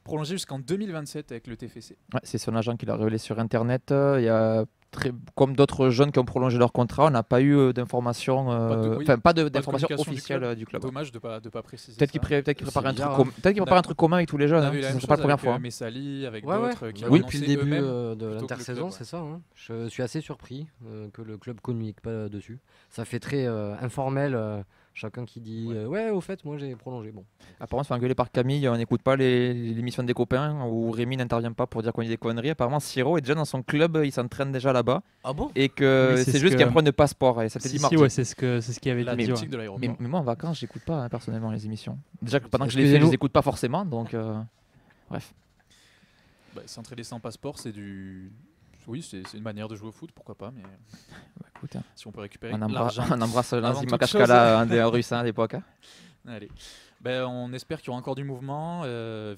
Speaker 1: prolongé jusqu'en 2027 avec le TFC.
Speaker 2: Ouais, c'est son agent qui l'a révélé sur Internet. Il y a comme d'autres jeunes qui ont prolongé leur contrat, on n'a pas eu d'informations, pas d'informations officielles du club.
Speaker 1: Dommage de ne pas préciser.
Speaker 2: Peut-être qu'il prépare un truc commun avec tous les jeunes. C'est pas la première fois.
Speaker 1: Messali, avec d'autres qui
Speaker 4: oui, depuis le début de l'intersaison, c'est ça. Hein. Je suis assez surpris que le club communique pas dessus. Ça fait très informel. Chacun qui dit ouais, au fait, moi j'ai prolongé. Bon.
Speaker 2: Apparemment, on se fait engueuler par Camille, on n'écoute pas l'émission des copains où Rémi n'intervient pas pour dire qu'on dit des conneries. Apparemment, Siro est déjà dans son club, il s'entraîne déjà là-bas.
Speaker 4: Ah bon?
Speaker 2: Et que c'est juste qu'il y a un problème de passeport. Et ça te dit mardi.
Speaker 3: Ouais, c'est ce qui avait
Speaker 1: la
Speaker 3: dit.
Speaker 1: politique de l'aéroport.
Speaker 2: Mais moi en vacances, j'écoute pas personnellement les émissions. Déjà que pendant que je les fais, je les écoute pas forcément. Donc, bref.
Speaker 1: S'entraîner sans passeport, c'est du. Oui, c'est une manière de jouer au foot, pourquoi pas, mais
Speaker 2: écoute,
Speaker 1: si on peut récupérer
Speaker 2: l'argent. On embrasse Lanzi
Speaker 1: toute
Speaker 2: Makashkala, un des Russes à l'époque.
Speaker 1: Allez. On espère qu'il y aura encore du mouvement.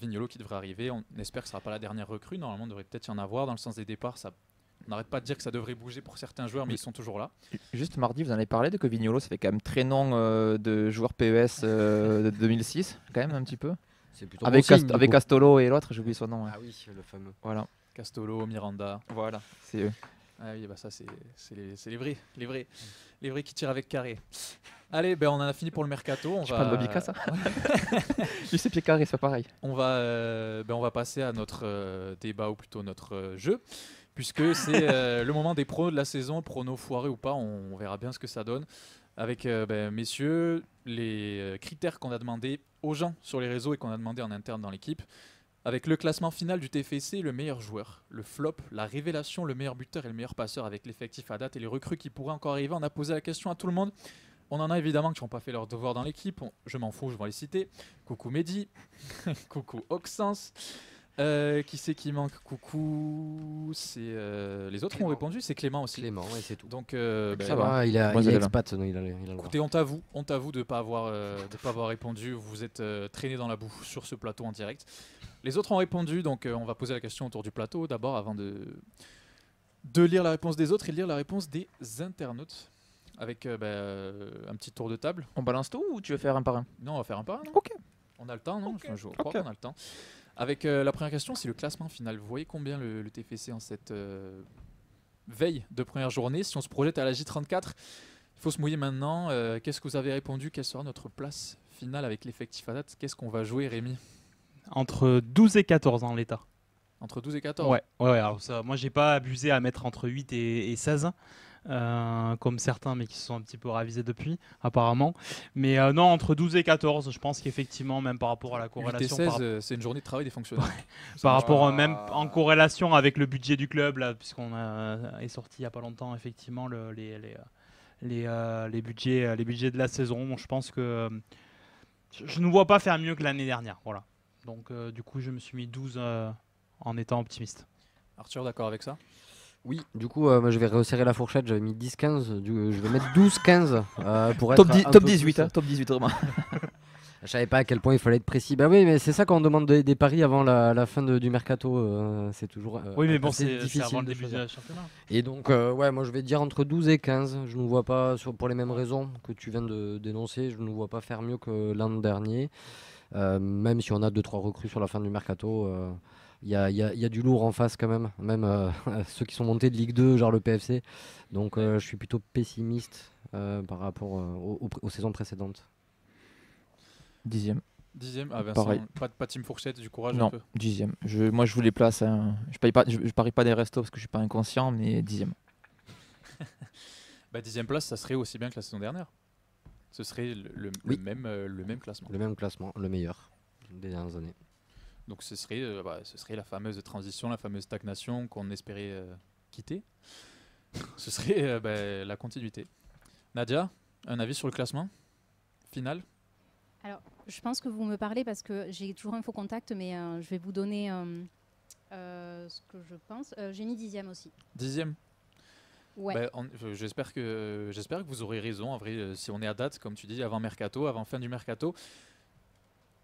Speaker 1: Vignolo qui devrait arriver. On espère que ce ne sera pas la dernière recrue. Normalement, on devrait peut-être y en avoir. Dans le sens des départs, on n'arrête pas de dire que ça devrait bouger pour certains joueurs, mais ils sont toujours là.
Speaker 2: Juste mardi, vous en avez parlé de que Vignolo, ça fait quand même très nom de joueur PES de 2006, quand même un petit peu.
Speaker 4: C'est plutôt
Speaker 2: avec Castolo et l'autre, j'ai oublié son nom.
Speaker 4: Ah oui, le fameux.
Speaker 2: Voilà.
Speaker 1: Castolo, Miranda.
Speaker 2: Voilà, c'est eux.
Speaker 1: Ah oui, ça c'est les vrais qui tirent avec carré. Allez, on en a fini pour le mercato.
Speaker 2: Tu parles de Bobika, ça? Tu sais, pied carré, c'est pas pareil.
Speaker 1: On va passer à notre débat, ou plutôt notre jeu, puisque c'est le moment des pronos de la saison. Pronos foirés ou pas, on verra bien ce que ça donne. Avec, messieurs, les critères qu'on a demandé aux gens sur les réseaux et qu'on a demandé en interne dans l'équipe. Avec le classement final du TFC, le meilleur joueur, le flop, la révélation, le meilleur buteur et le meilleur passeur avec l'effectif à date et les recrues qui pourraient encore arriver. On a posé la question à tout le monde. On en a évidemment qui n'ont pas fait leur devoir dans l'équipe. Je m'en fous, je vais les citer. Coucou Mehdi, coucou Oxens. Qui c'est qui manque? Coucou, c'est les autres Clément. Ont répondu, c'est Clément aussi.
Speaker 4: Clément, ouais, c'est tout.
Speaker 1: Donc
Speaker 4: ça va. Il est expat, il a le
Speaker 1: écoutez, honte à vous de pas avoir répondu. Vous êtes traîné dans la boue sur ce plateau en direct. Les autres ont répondu, donc on va poser la question autour du plateau d'abord avant de lire la réponse des autres et de lire la réponse des internautes. Avec un petit tour de table.
Speaker 2: On balance tout ou tu veux faire un par un?
Speaker 1: Non, on va faire un par un. Non
Speaker 2: ok.
Speaker 1: On a le temps, non? Je crois qu'on a le temps. Avec la première question, c'est le classement final. Vous voyez combien le TFC en cette veille de première journée? Si on se projette à la J34, il faut se mouiller maintenant. Qu'est-ce que vous avez répondu? Quelle sera notre place finale avec l'effectif à date? Qu'est-ce qu'on va jouer, Rémi?
Speaker 3: Entre 12 et 14 en l'état.
Speaker 1: Entre 12 et 14?
Speaker 3: Ouais, alors ça, moi j'ai pas abusé à mettre entre 8 et 16. Comme certains, mais qui se sont un petit peu ravisés depuis, apparemment. Mais non, entre 12 et 14, je pense qu'effectivement, même par rapport à la corrélation...
Speaker 1: 8 et 16, c'est une journée de travail des fonctionnaires.
Speaker 3: Par rapport, même en corrélation avec le budget du club, là, puisqu'on est sorti il n'y a pas longtemps, effectivement, les budgets de la saison. Je pense que je ne vois pas faire mieux que l'année dernière. Voilà. Donc, du coup, je me suis mis 12 en étant optimiste.
Speaker 1: Arthur, d'accord avec ça?
Speaker 4: Oui, du coup, je vais resserrer la fourchette. J'avais mis 10-15. Je vais mettre 12-15 pour être
Speaker 2: top 18, hein, top 18 vraiment.
Speaker 4: Je savais pas à quel point il fallait être précis. Bah oui, mais c'est ça quand on demande des paris avant la fin du mercato. C'est toujours
Speaker 3: oui, mais bon, c'est
Speaker 4: difficile
Speaker 3: avant le début du championnat.
Speaker 4: Et donc, ouais, moi je vais dire entre 12 et 15. Je ne vois pas, pour les mêmes raisons que tu viens de dénoncer, je ne vois pas faire mieux que l'an dernier. Même si on a 2-3 recrues sur la fin du mercato. Il y a du lourd en face quand même, ceux qui sont montés de Ligue 2, genre le PFC. Donc je suis plutôt pessimiste par rapport aux saisons précédentes.
Speaker 2: 10e.
Speaker 1: 10e, ah Vincent,
Speaker 2: pareil.
Speaker 1: Pas team fourchette, du courage
Speaker 2: non,
Speaker 1: un peu.
Speaker 2: 10e. Moi je vous les place. Hein. Je parie pas des restos parce que je suis pas inconscient, mais 10e.
Speaker 1: 10e place, ça serait aussi bien que la saison dernière. Ce serait le même classement.
Speaker 4: Le même classement, le meilleur des dernières années.
Speaker 1: Donc ce serait la fameuse transition, la fameuse stagnation qu'on espérait quitter. Ce serait la continuité. Nadia, un avis sur le classement final?
Speaker 5: Alors, je pense que vous me parlez parce que j'ai toujours un faux contact, mais je vais vous donner ce que je pense. J'ai mis 10e aussi.
Speaker 1: 10e?
Speaker 5: Ouais.
Speaker 1: J'espère que vous aurez raison. En vrai, si on est à date, comme tu dis, avant mercato, avant fin du mercato,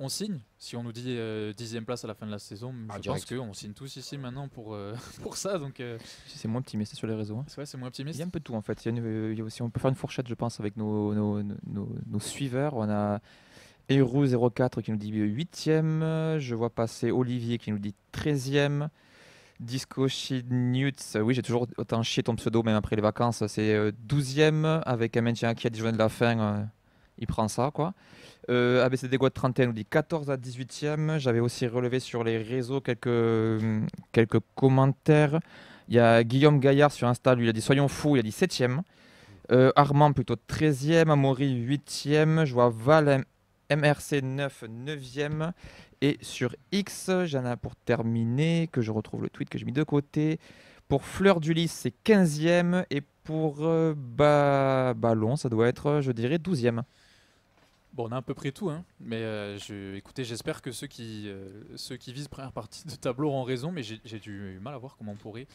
Speaker 1: on signe. Si on nous dit 10e place à la fin de la saison, je pense qu'on signe tous ici maintenant pour ça. Donc,
Speaker 2: c'est moins optimiste sur les réseaux. Hein.
Speaker 1: C'est moins optimiste.
Speaker 2: Il y a un peu de tout en fait. Il y a aussi, on peut faire une fourchette, je pense, avec nos suiveurs. On a Eru04 qui nous dit 8e. Je vois passer Olivier qui nous dit 13e. Disco Shit Nuts, oui, j'ai toujours autant chié ton pseudo, même après les vacances. C'est 12e avec un maintien qui a 10 journées de la fin. Il prend ça, quoi. ABCD Guad 31 nous dit 14 à 18e. J'avais aussi relevé sur les réseaux quelques commentaires. Il y a Guillaume Gaillard sur Insta, lui, il a dit soyons fous, il a dit 7e. Armand plutôt 13e. Amaury 8e. Je vois Val MRC 9e. Et sur X, j'en ai pour terminer, que je retrouve le tweet que j'ai mis de côté. Pour Fleur du Lys, c'est 15e. Et pour Ballon, ça doit être, je dirais, 12e.
Speaker 1: Bon, on a à peu près tout, hein. Mais écoutez, j'espère que ceux qui visent première partie de tableau auront raison, mais j'ai du mal à voir comment on pourrait.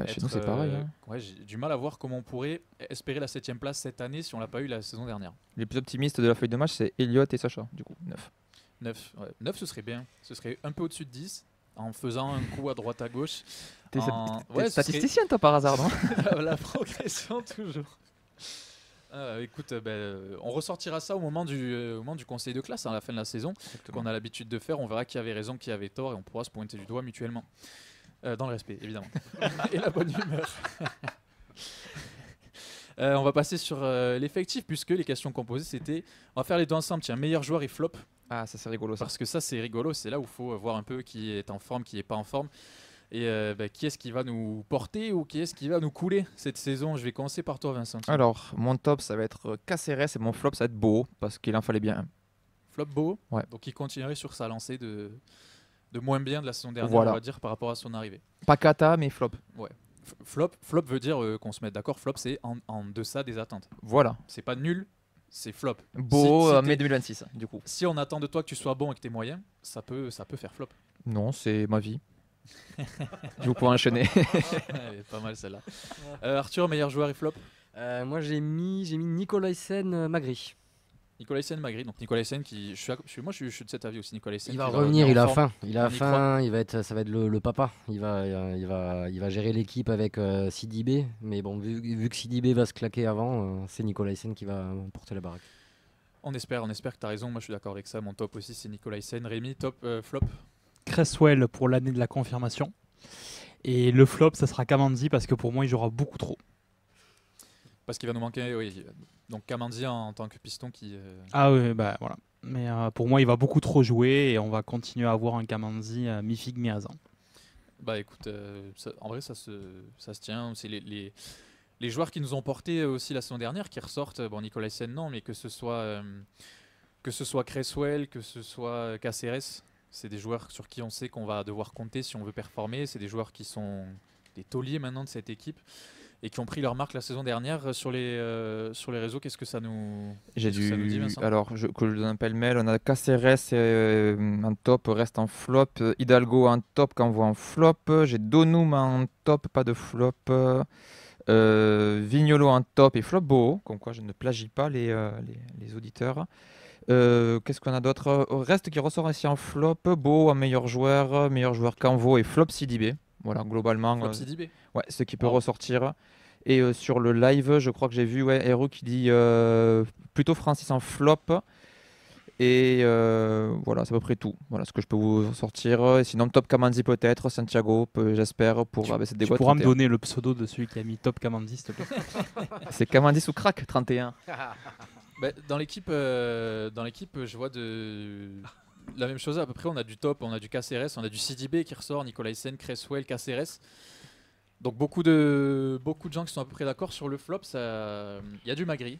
Speaker 2: Chez nous, c'est pareil. Hein.
Speaker 1: Ouais, j'ai du mal à voir comment on pourrait espérer la 7e place cette année si on l'a pas eu la saison dernière.
Speaker 2: Les plus optimistes de la feuille de match, c'est Elliot et Sacha, du coup, 9.
Speaker 1: 9, ce serait bien. Ce serait un peu au-dessus de 10, en faisant un coup à droite à gauche.
Speaker 2: T'es statisticien, toi, par hasard, non?
Speaker 1: La progression, toujours. Écoute, on ressortira ça au moment du conseil de classe, à la fin de la saison, qu'on a l'habitude de faire. On verra qui avait raison, qui avait tort, et on pourra se pointer du doigt mutuellement. Dans le respect, évidemment. Et la bonne humeur. On va passer sur l'effectif, puisque les questions qu'on posait, c'était... On va faire les deux ensemble. Tiens, meilleur joueur et flop.
Speaker 2: Ah, ça c'est rigolo ça.
Speaker 1: Parce que ça c'est rigolo, c'est là où il faut voir un peu qui est en forme, qui n'est pas en forme. Et qui est-ce qui va nous porter ou qui est-ce qui va nous couler cette saison? Je vais commencer par toi, Vincent.
Speaker 2: Alors, mon top ça va être Caceres et mon flop ça va être Beau, parce qu'il en fallait bien un.
Speaker 1: Flop Beau?
Speaker 2: Ouais.
Speaker 1: Donc il continuerait sur sa lancée de moins bien de la saison dernière,
Speaker 2: voilà.
Speaker 1: On va dire, par rapport à son arrivée.
Speaker 2: Pas cata, mais flop.
Speaker 1: Ouais. Flop veut dire qu'on se mette d'accord, flop c'est en deçà des attentes.
Speaker 2: Voilà.
Speaker 1: C'est pas nul, c'est flop.
Speaker 2: Beau, mai 2026, du coup.
Speaker 1: Si on attend de toi que tu sois bon et que tu es moyen, ça peut faire flop.
Speaker 2: Non, c'est ma vie. Je vous pourrais enchaîner.
Speaker 1: Pas mal celle-là. Arthur, meilleur joueur et flop?
Speaker 4: Moi j'ai mis Nicolaisen Magri.
Speaker 1: Nicolaisen Magri, donc Nicolaisen qui, moi je suis de cet avis aussi. Nicolaisen
Speaker 4: il va revenir, il a faim, ça va être le papa. Il va gérer l'équipe avec Sidibé, mais bon vu que Sidibé va se claquer avant, c'est Nicolaisen qui va porter la baraque.
Speaker 1: On espère que tu as raison. Moi je suis d'accord avec ça. Mon top aussi c'est Nicolaisen. Rémi, top, flop?
Speaker 3: Cresswell pour l'année de la confirmation. Et le flop, ça sera Kamandi parce que pour moi, il jouera beaucoup trop.
Speaker 1: Parce qu'il va nous manquer, oui. Donc Kamandi en tant que piston qui...
Speaker 3: Ah oui, bah voilà. Mais pour moi, il va beaucoup trop jouer et on va continuer à avoir un Kamandi mi-figue, mi-raisin.
Speaker 1: Bah écoute, en vrai, ça se tient. C'est les joueurs qui nous ont porté aussi la saison dernière qui ressortent. Bon, Nicolaisen, non, mais que ce soit Cresswell, que ce soit Caceres, c'est des joueurs sur qui on sait qu'on va devoir compter si on veut performer. C'est des joueurs qui sont des tauliers maintenant de cette équipe et qui ont pris leur marque la saison dernière sur les réseaux. Qu'est-ce que ça nous dit, Vincent?
Speaker 2: Alors, que je donne un pêle-mêle, on a Caceres en top, reste en flop. Hidalgo en top, qu'envoie en flop. J'ai Donum en top, pas de flop. Vignolo en top et flop Beau, comme quoi je ne plagie pas les auditeurs. Qu'est-ce qu'on a d'autre? Reste qui ressort ici en flop, Beau en meilleur joueur Canvo et flop Sidibé. Voilà, globalement.
Speaker 1: Flop Sidibé.
Speaker 2: Ouais, ce qui peut ressortir. Et sur le live, je crois que j'ai vu Hero qui dit plutôt Francis en flop. Et voilà, c'est à peu près tout. Voilà ce que je peux vous sortir. Et sinon, top Kamandi peut-être, Santiago, j'espère, pour ABCD Guad.
Speaker 3: Tu pourras me donner le pseudo de celui qui a mis top Kamandi, s'il te plaît.
Speaker 2: C'est Kamandi sous crack, 31.
Speaker 1: Bah, dans l'équipe, je vois la même chose à peu près. On a du top, on a du Caceres, on a du Sidibé qui ressort, Nicolaisen, Cresswell, Caceres. Donc beaucoup de gens qui sont à peu près d'accord sur le flop. Il y a du Magri.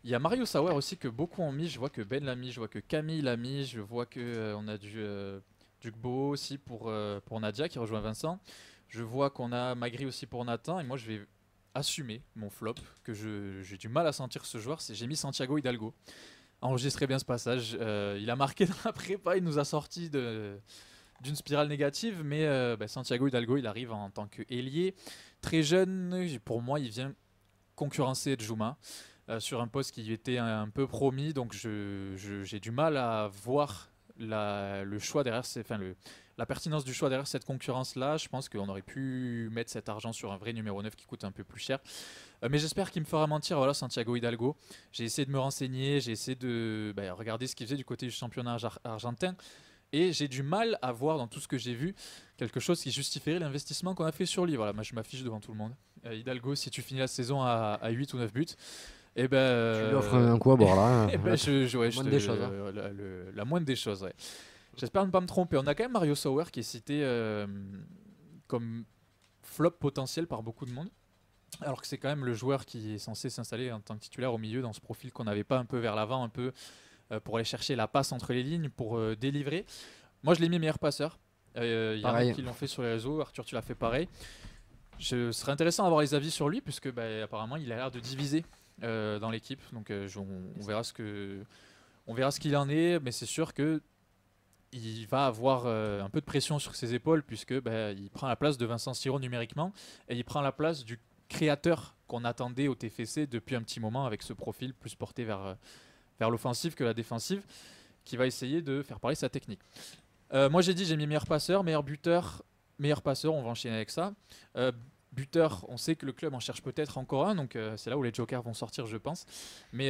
Speaker 1: Il y a Mario Sauer aussi que beaucoup ont mis. Je vois que Ben l'a mis, je vois que Camille l'a mis, je vois que on a du Dugbo aussi pour Nadia qui rejoint Vincent. Je vois qu'on a Magri aussi pour Nathan. Et moi, je vais assumer mon flop, que j'ai du mal à sentir ce joueur. J'ai mis Santiago Hidalgo. Enregistrez bien ce passage. Il a marqué dans la prépa, il nous a sorti d'une spirale négative. Mais Santiago Hidalgo, il arrive en tant qu'ailier. Très jeune, pour moi, il vient concurrencer Djouma sur un poste qui lui était un peu promis. Donc j'ai du mal à voir le choix derrière, la pertinence du choix derrière cette concurrence-là. Je pense qu'on aurait pu mettre cet argent sur un vrai numéro 9 qui coûte un peu plus cher. Mais j'espère qu'il me fera mentir. Voilà, Santiago Hidalgo. J'ai essayé de me renseigner, j'ai essayé de regarder ce qu'il faisait du côté du championnat argentin. Et j'ai du mal à voir dans tout ce que j'ai vu quelque chose qui justifierait l'investissement qu'on a fait sur lui. Voilà, moi je m'affiche devant tout le monde. Hidalgo, si tu finis la saison à 8 ou 9 buts, tu lui
Speaker 4: offres un coup à boire là.
Speaker 1: La moindre des choses, ouais. J'espère ne pas me tromper. On a quand même Mario Sauer qui est cité comme flop potentiel par beaucoup de monde. Alors que c'est quand même le joueur qui est censé s'installer en tant que titulaire au milieu dans ce profil qu'on n'avait pas un peu vers l'avant, un peu pour aller chercher la passe entre les lignes, pour délivrer. Moi, je l'ai mis meilleur passeur. Il y en a qui l'ont fait sur les réseaux. Arthur, tu l'as fait pareil. Ce serait intéressant d'avoir les avis sur lui, puisque apparemment, il a l'air de diviser dans l'équipe. Donc, on verra ce qu'il en est. Mais c'est sûr que il va avoir un peu de pression sur ses épaules, puisque il prend la place de Vincent Siro numériquement, et il prend la place du créateur qu'on attendait au TFC depuis un petit moment, avec ce profil plus porté vers l'offensive que la défensive, qui va essayer de faire parler sa technique. Moi j'ai mis meilleur passeur, meilleur buteur, meilleur passeur, on va enchaîner avec ça. Buteur, on sait que le club en cherche peut-être encore un, donc c'est là où les jokers vont sortir, je pense. Mais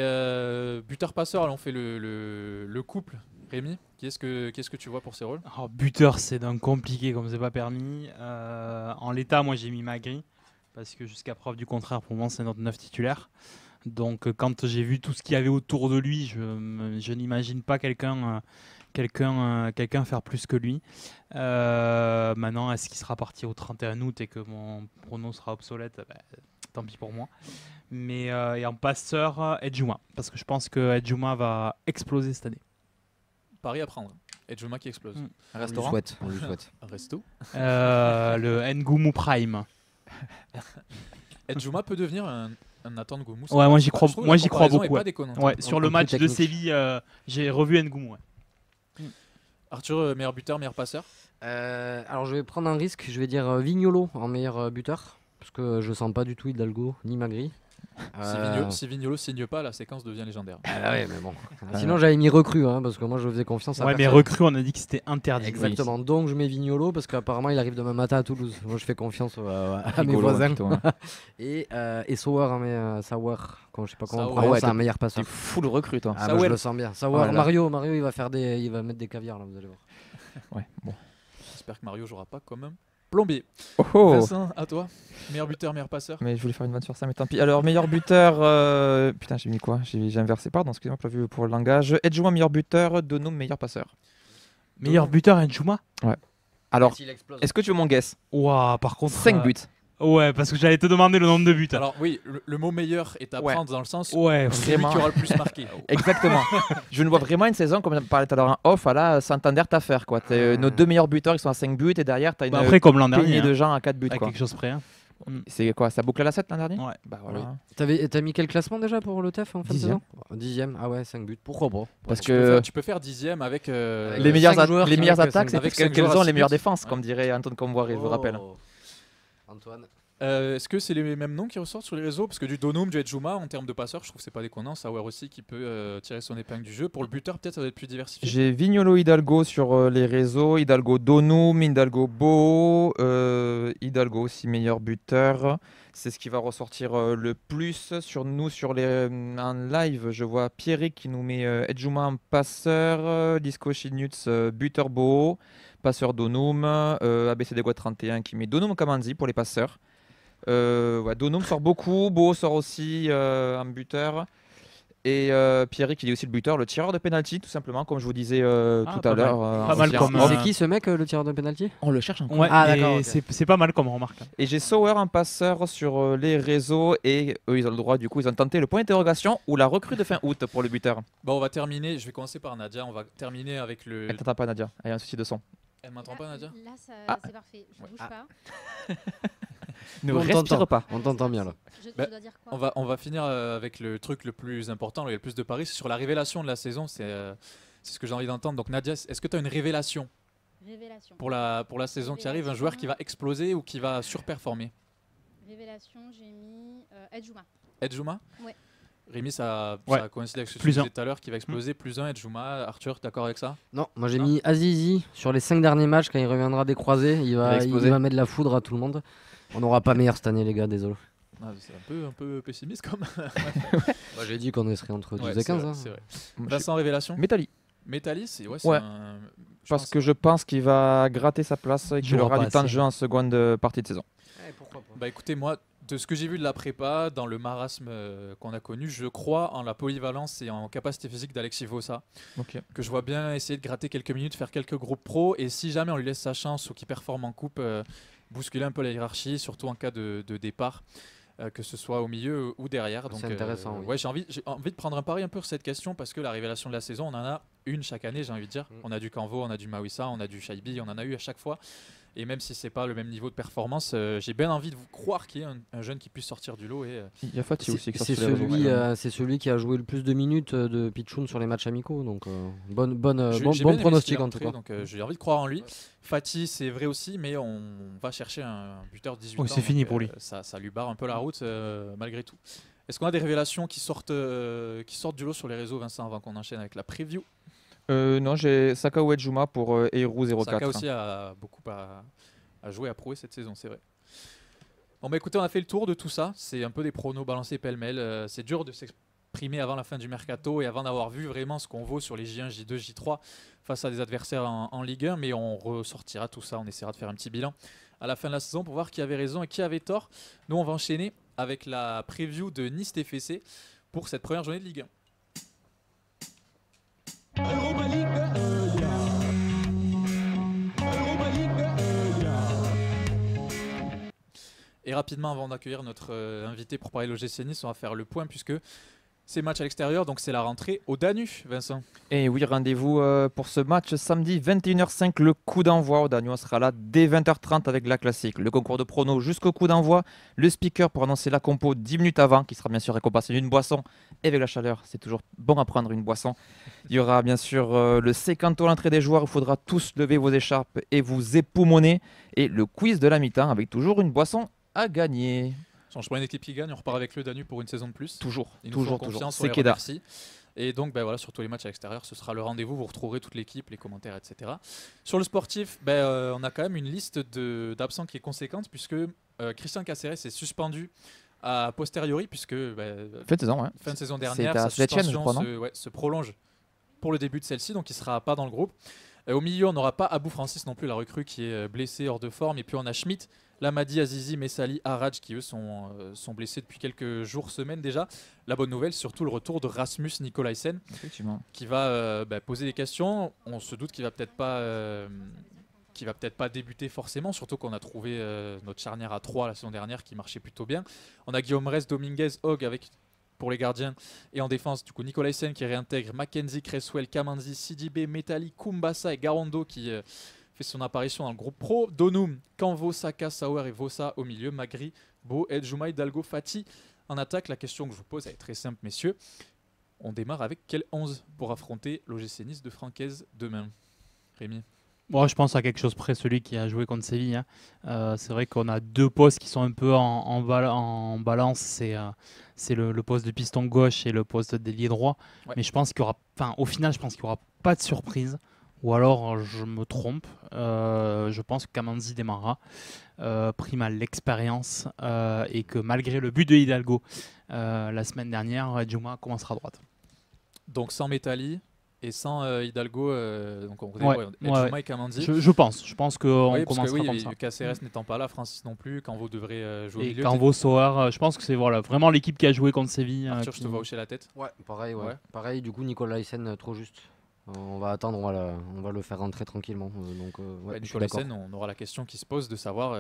Speaker 1: buteur-passeur, on fait le couple. Rémi, qu'est-ce que tu vois pour ces rôles?
Speaker 3: Buteur, c'est d'un compliqué comme c'est pas permis. En l'état, moi j'ai mis Magri, parce que jusqu'à preuve du contraire, pour moi c'est notre 9 titulaire. Donc quand j'ai vu tout ce qu'il y avait autour de lui, je n'imagine pas quelqu'un faire plus que lui. Maintenant, est-ce qu'il sera parti au 31 août et que mon prono sera obsolète? Tant pis pour moi. Mais et en passeur, Djouma, parce que je pense que Djouma va exploser cette année.
Speaker 1: Pari à prendre. Djouma qui explose.
Speaker 4: Un restaurant. On lui souhaite.
Speaker 1: Un resto.
Speaker 3: Le Ngoumou Prime.
Speaker 1: Djouma peut devenir un Nathan Ngoumou.
Speaker 3: Ouais, moi j'y crois beaucoup. Ouais. Sur le match de Séville, j'ai revu Ngoumou. Ouais.
Speaker 1: Arthur, meilleur buteur, meilleur passeur?
Speaker 4: Alors je vais prendre un risque, je vais dire Vignolo en meilleur buteur, parce que je sens pas du tout Hidalgo ni Magri.
Speaker 1: Si Vignolo signe pas, la séquence devient légendaire.
Speaker 4: Ouais, mais bon. Sinon j'avais mis recrue, parce que moi je faisais confiance à personne.
Speaker 3: Mais recrue, on a dit que c'était interdit.
Speaker 4: Exactement, donc je mets Vignolo parce qu'apparemment il arrive demain matin à Toulouse. Moi je fais confiance à mes voisins. Et Sauer, quand je sais pas comment on prononce, c'est un meilleur passeur.
Speaker 2: T'es full recrue toi.
Speaker 4: Moi, je le sens bien. Sauer, Mario il va mettre des caviars là, vous allez voir.
Speaker 2: Ouais, bon.
Speaker 1: J'espère que Mario jouera pas quand même. Plombier. Vincent, à toi. Meilleur buteur, meilleur passeur.
Speaker 2: Mais je voulais faire une vanne sur ça, mais tant pis. Alors, meilleur buteur. Putain, j'ai mis quoi? J'ai inversé, pardon, excusez-moi, pas vu pour le langage. Djouma, meilleur buteur. Donoum, meilleur passeur.
Speaker 3: Meilleur buteur, Djouma?
Speaker 2: Ouais. Alors, est-ce que tu veux mon guess?
Speaker 3: Ouah, par contre.
Speaker 2: 5 buts.
Speaker 3: Ouais, parce que j'allais te demander le nombre de buts.
Speaker 1: Alors oui, le mot meilleur est à prendre dans le sens
Speaker 3: où
Speaker 1: c'est lui qui aura le plus marqué.
Speaker 2: Exactement. Je ne vois vraiment une saison, comme on parlait tout à l'heure en off, à la Santander t'as faire quoi. Nos 2 meilleurs buteurs ils sont à 5 buts et derrière t'as une
Speaker 3: après, comme l'an dernier,
Speaker 2: de gens à 4 buts.
Speaker 3: À quelque chose près.
Speaker 2: C'est quoi? Ça boucle à la 7 l'an dernier?
Speaker 3: Ouais.
Speaker 2: Bah voilà.
Speaker 4: Oui. T'as mis quel classement déjà pour le TEF en fin de saison? 10e. Ah ouais, 5 buts. Pourquoi pas?
Speaker 2: Parce que
Speaker 1: tu peux faire 10e avec
Speaker 2: les meilleures attaques, c'est
Speaker 1: avec
Speaker 2: qu'elles ont les meilleures défenses, comme dirait Antoine Comboiré, je vous rappelle.
Speaker 4: Antoine.
Speaker 1: Est-ce que c'est les mêmes noms qui ressortent sur les réseaux? Parce que du Donoum, du Djouma, en termes de passeurs, je trouve que c'est pas déconnant. Sauer aussi qui peut tirer son épingle du jeu. Pour le buteur, peut-être ça va être plus diversifié.
Speaker 2: J'ai Vignolo Hidalgo sur les réseaux. Hidalgo Donoum, Hidalgo Bo. Hidalgo aussi meilleur buteur. C'est ce qui va ressortir le plus sur nous en live. Je vois Pierrick qui nous met Djouma en passeur. Disco Chinuts buteur Bo. Passeur Donoum. ABCDGO 31 qui met Donoum Kamanzi pour les passeurs. Donoum sort beaucoup, Beau sort aussi un buteur et Pierrick il est aussi le buteur, le tireur de penalty tout simplement comme je vous disais tout à l'heure.
Speaker 3: Pas mal comme.
Speaker 4: C'est qui ce mec le tireur de penalty?
Speaker 2: On le cherche encore.
Speaker 3: Ouais,
Speaker 4: d'accord.
Speaker 3: Okay. C'est pas mal comme remarque.
Speaker 2: Et j'ai Sauer un passeur sur les réseaux et eux ils ont le droit du coup ils ont tenté le point d'interrogation ou la recrue de fin août pour le buteur.
Speaker 1: Bon on va terminer, je vais commencer par Nadia, on va terminer avec le.
Speaker 2: Elle t'entend pas Nadia, elle a un souci de son.
Speaker 1: Elle m'entend pas, Nadia?
Speaker 5: Là, c'est parfait. Je bouge pas.
Speaker 2: Ne
Speaker 4: On
Speaker 2: respire
Speaker 4: t'entend.
Speaker 2: pas.
Speaker 4: On t'entend bien là.
Speaker 5: Je
Speaker 1: Bah,
Speaker 5: dois dire quoi?
Speaker 1: On va finir avec le truc le plus important, le plus de paris, c'est sur la révélation de la saison. C'est ce que j'ai envie d'entendre. Donc Nadia, est-ce que tu as une révélation
Speaker 5: Révélation.
Speaker 1: pour la saison qui arrive, un joueur qui va exploser ou qui va surperformer?
Speaker 5: Révélation, j'ai mis Edjouma.
Speaker 1: Edjouma?
Speaker 5: Ouais.
Speaker 1: Rémi, ça
Speaker 3: Ouais.
Speaker 1: coïncide avec ce que tu
Speaker 3: Plus
Speaker 1: disais
Speaker 3: un.
Speaker 1: tout à l'heure, qui va exploser, plus un, Edjouma. Arthur, d'accord avec ça?
Speaker 4: Non, moi j'ai
Speaker 1: Non.
Speaker 4: mis Azizi sur les 5 derniers matchs. Quand il reviendra des croisés, il
Speaker 2: Il va
Speaker 4: va
Speaker 2: exploser.
Speaker 4: mettre de la foudre à tout le monde. On n'aura pas meilleur cette année, les gars, désolé.
Speaker 1: Ah, c'est un peu pessimiste comme.
Speaker 4: Moi j'ai dit qu'on serait entre 12
Speaker 1: Ouais,
Speaker 4: et
Speaker 1: c'est
Speaker 4: 15.
Speaker 1: vrai,
Speaker 4: hein.
Speaker 1: c'est vrai. Vincent, révélation?
Speaker 2: Métalli.
Speaker 1: Métallis, c'est
Speaker 2: Ouais.
Speaker 1: pense
Speaker 2: Parce que je pense qu'il va gratter sa place et qu'il
Speaker 3: jouera
Speaker 2: aura
Speaker 3: pas
Speaker 2: du temps de
Speaker 3: assez.
Speaker 2: jeu en seconde partie de saison.
Speaker 4: Pourquoi pas.
Speaker 1: Bah écoutez, moi, de ce que j'ai vu de la prépa, dans le marasme qu'on a connu, je crois en la polyvalence et en capacité physique d'Alexis Vossa,
Speaker 2: Ok.
Speaker 1: que je vois bien essayer de gratter quelques minutes, faire quelques groupes pro, et si jamais on lui laisse sa chance ou qu'il performe en coupe, bousculer un peu la hiérarchie, surtout en cas de départ, que ce soit au milieu ou derrière. Donc,
Speaker 4: C'est intéressant, oui.
Speaker 1: Ouais, j'ai envie de prendre un pari un peu sur cette question, parce que la révélation de la saison, on en a une chaque année, j'ai envie de dire. On a du Canvo, on a du Mawissa, on a du Shaibi, on en a eu à chaque fois. Et même si c'est pas le même niveau de performance, j'ai bien envie de vous croire qu'il y ait un jeune qui puisse sortir du lot. Et,
Speaker 2: Il y a Fatih aussi qui sort
Speaker 4: C'est
Speaker 2: sur les réseaux.
Speaker 4: celui qui a joué le plus de minutes de Pichoun sur les matchs amicaux. Donc bon
Speaker 1: j'ai bien aimé ce qu'il
Speaker 4: pronostic
Speaker 1: a
Speaker 4: en tout
Speaker 1: montré,
Speaker 4: cas.
Speaker 1: donc j'ai envie de croire en lui. Fatih, c'est vrai aussi, mais on va chercher un buteur de 18 ans.
Speaker 3: c'est fini
Speaker 1: donc,
Speaker 3: pour lui.
Speaker 1: Ça lui barre un peu la route malgré tout. Est-ce qu'on a des révélations qui sortent du lot sur les réseaux, Vincent, avant qu'on enchaîne avec la preview?
Speaker 2: Non, j'ai Saka ou Edjouma pour Eirou 04.
Speaker 1: Saka aussi a beaucoup à jouer, à prouver cette saison, c'est vrai. Bon bah écoutez, on a fait le tour de tout ça. C'est un peu des pronos balancés pêle-mêle. C'est dur de s'exprimer avant la fin du mercato et avant d'avoir vu vraiment ce qu'on vaut sur les J1, J2, J3 face à des adversaires en Ligue 1. Mais on ressortira tout ça, on essaiera de faire un petit bilan à la fin de la saison pour voir qui avait raison et qui avait tort. Nous, on va enchaîner avec la preview de Nice TFC pour cette première journée de Ligue 1. Et rapidement, avant d'accueillir notre invité pour parler de l'OGC Nice, on va faire le point puisque c'est match à l'extérieur, donc c'est la rentrée au Danube, Vincent.
Speaker 2: Et oui, rendez-vous pour ce match samedi 21h05, le coup d'envoi au Danube. On sera là dès 20h30 avec la classique. Le concours de pronos jusqu'au coup d'envoi. Le speaker pour annoncer la compo 10 minutes avant, qui sera bien sûr récompensé d'une boisson. Et avec la chaleur, c'est toujours bon à prendre une boisson. Il y aura bien sûr le sécanto à l'entrée des joueurs. Il faudra tous lever vos écharpes et vous époumoner. Et le quiz de la mi-temps avec toujours une boisson à gagner.
Speaker 1: Je prends une équipe qui gagne, on repart avec le Danube pour une saison de plus.
Speaker 2: Toujours,
Speaker 1: Ils nous
Speaker 2: toujours,
Speaker 1: font confiance,
Speaker 2: toujours.
Speaker 1: on les
Speaker 2: C'est Keda.
Speaker 1: remercie. Et donc voilà, sur tous les matchs à l'extérieur, ce sera le rendez-vous. Vous retrouverez toute l'équipe, les commentaires, etc. Sur le sportif, on a quand même une liste d'absents qui est conséquente puisque Christian Caceres est suspendu a posteriori puisque
Speaker 2: Fin de saison, ouais.
Speaker 1: fin de saison dernière,
Speaker 2: C'était à
Speaker 1: sa
Speaker 2: Saint-Étienne, je
Speaker 1: suspension
Speaker 2: crois, non
Speaker 1: se prolonge pour le début de celle-ci, donc il ne sera pas dans le groupe. Au milieu, on n'aura pas Abou Francis non plus, la recrue qui est blessée, hors de forme. Et puis on a Schmitt, Lamadi, Azizi, Messali, Haraj qui eux sont blessés depuis quelques jours, semaines déjà. La bonne nouvelle, surtout le retour de Rasmus Nikolaisen, qui va poser des questions. On se doute qu'il va peut-être pas débuter forcément, surtout qu'on a trouvé notre charnière à 3 la saison dernière qui marchait plutôt bien. On a Guillaume Rez, Dominguez, Hogg pour les gardiens, et en défense du coup Nikolaisen qui réintègre Mackenzie, Cresswell, Kamanzi, Sidibé, Metali, Kumbasa et Garondo qui fait son apparition dans le groupe pro. Donum, Canvo, Saka, Sauer et Vossa au milieu, Magri, Bo, Edjouma, Hidalgo, Fati en attaque. La question que je vous pose elle est très simple, messieurs. On démarre avec quel 11 pour affronter l'OGC Nice de Francaise demain? Rémi?
Speaker 3: Moi, je pense à quelque chose près, celui qui a joué contre Séville. C'est vrai qu'on a deux postes qui sont un peu en balance. C'est le poste de piston gauche et le poste d'ailier droit.
Speaker 1: Ouais.
Speaker 3: Mais je pense qu'il y aura, au final, je pense qu'il n'y aura pas de surprise. Ou alors, je me trompe. Je pense que Kamanzi démarrera. Prime à l'expérience. Et que malgré le but de Hidalgo la semaine dernière, Edjouma commencera à droite.
Speaker 1: Donc sans Metali et sans Hidalgo, donc on
Speaker 3: Ouais,
Speaker 1: Edjouma et Kamanzi.
Speaker 3: Je pense qu'on
Speaker 1: Oui, parce que
Speaker 3: commencera comme ça.
Speaker 1: Caceres n'étant pas là, Francis non plus, Canvo devrait jouer au
Speaker 3: Et
Speaker 1: milieu.
Speaker 3: Canvo, Sauer, je pense que c'est vraiment l'équipe qui a joué contre Séville.
Speaker 1: Arthur, je te vois hocher la tête.
Speaker 4: Ouais, pareil,
Speaker 1: Ouais.
Speaker 4: pareil. Du coup, Nikolaisen trop juste. On va attendre, on va le faire rentrer tranquillement. Je suis d'accord.
Speaker 1: Nikolaisen, on aura la question qui se pose de savoir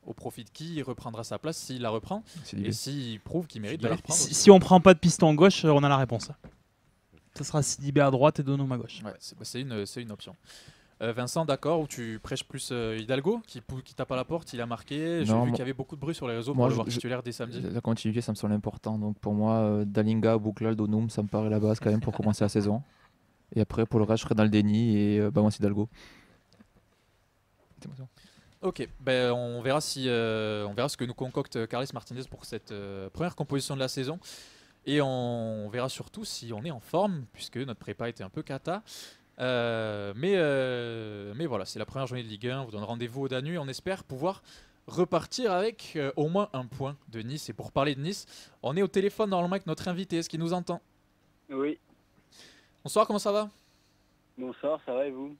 Speaker 1: au profit de qui il reprendra sa place s'il la reprend et s'il prouve qu'il mérite de la reprendre.
Speaker 3: Si on prend pas de piston gauche, on a la réponse. Ça sera Sidibé à droite et Donum à gauche.
Speaker 1: Ouais, c'est une option. Vincent, d'accord, ou tu prêches plus Hidalgo qui tape à la porte, il a marqué. J'ai
Speaker 2: Non,
Speaker 1: vu
Speaker 2: moi-
Speaker 1: qu'il y avait beaucoup de bruit sur les réseaux
Speaker 2: Moi,
Speaker 1: pour le voir titulaire dès samedi.
Speaker 2: la continuité, ça me semble important. Donc pour moi, Dalinga, Bouklal, Donum, ça me paraît la base quand même pour commencer la saison. Et après, pour le reste, je serai dans le déni et Bamas Hidalgo.
Speaker 1: Ok, ben on verra ce que nous concocte Carles Martinez pour cette première composition de la saison. Et on verra surtout si on est en forme, puisque notre prépa était un peu cata. Mais voilà, c'est la première journée de Ligue 1. On vous donne rendez-vous au Danube. On espère pouvoir repartir avec au moins un point de Nice. Et pour parler de Nice, on est au téléphone normalement avec notre invité. Est-ce qu'il nous entend?
Speaker 12: Oui.
Speaker 1: Bonsoir, comment ça va?
Speaker 12: Bonsoir, ça va et vous?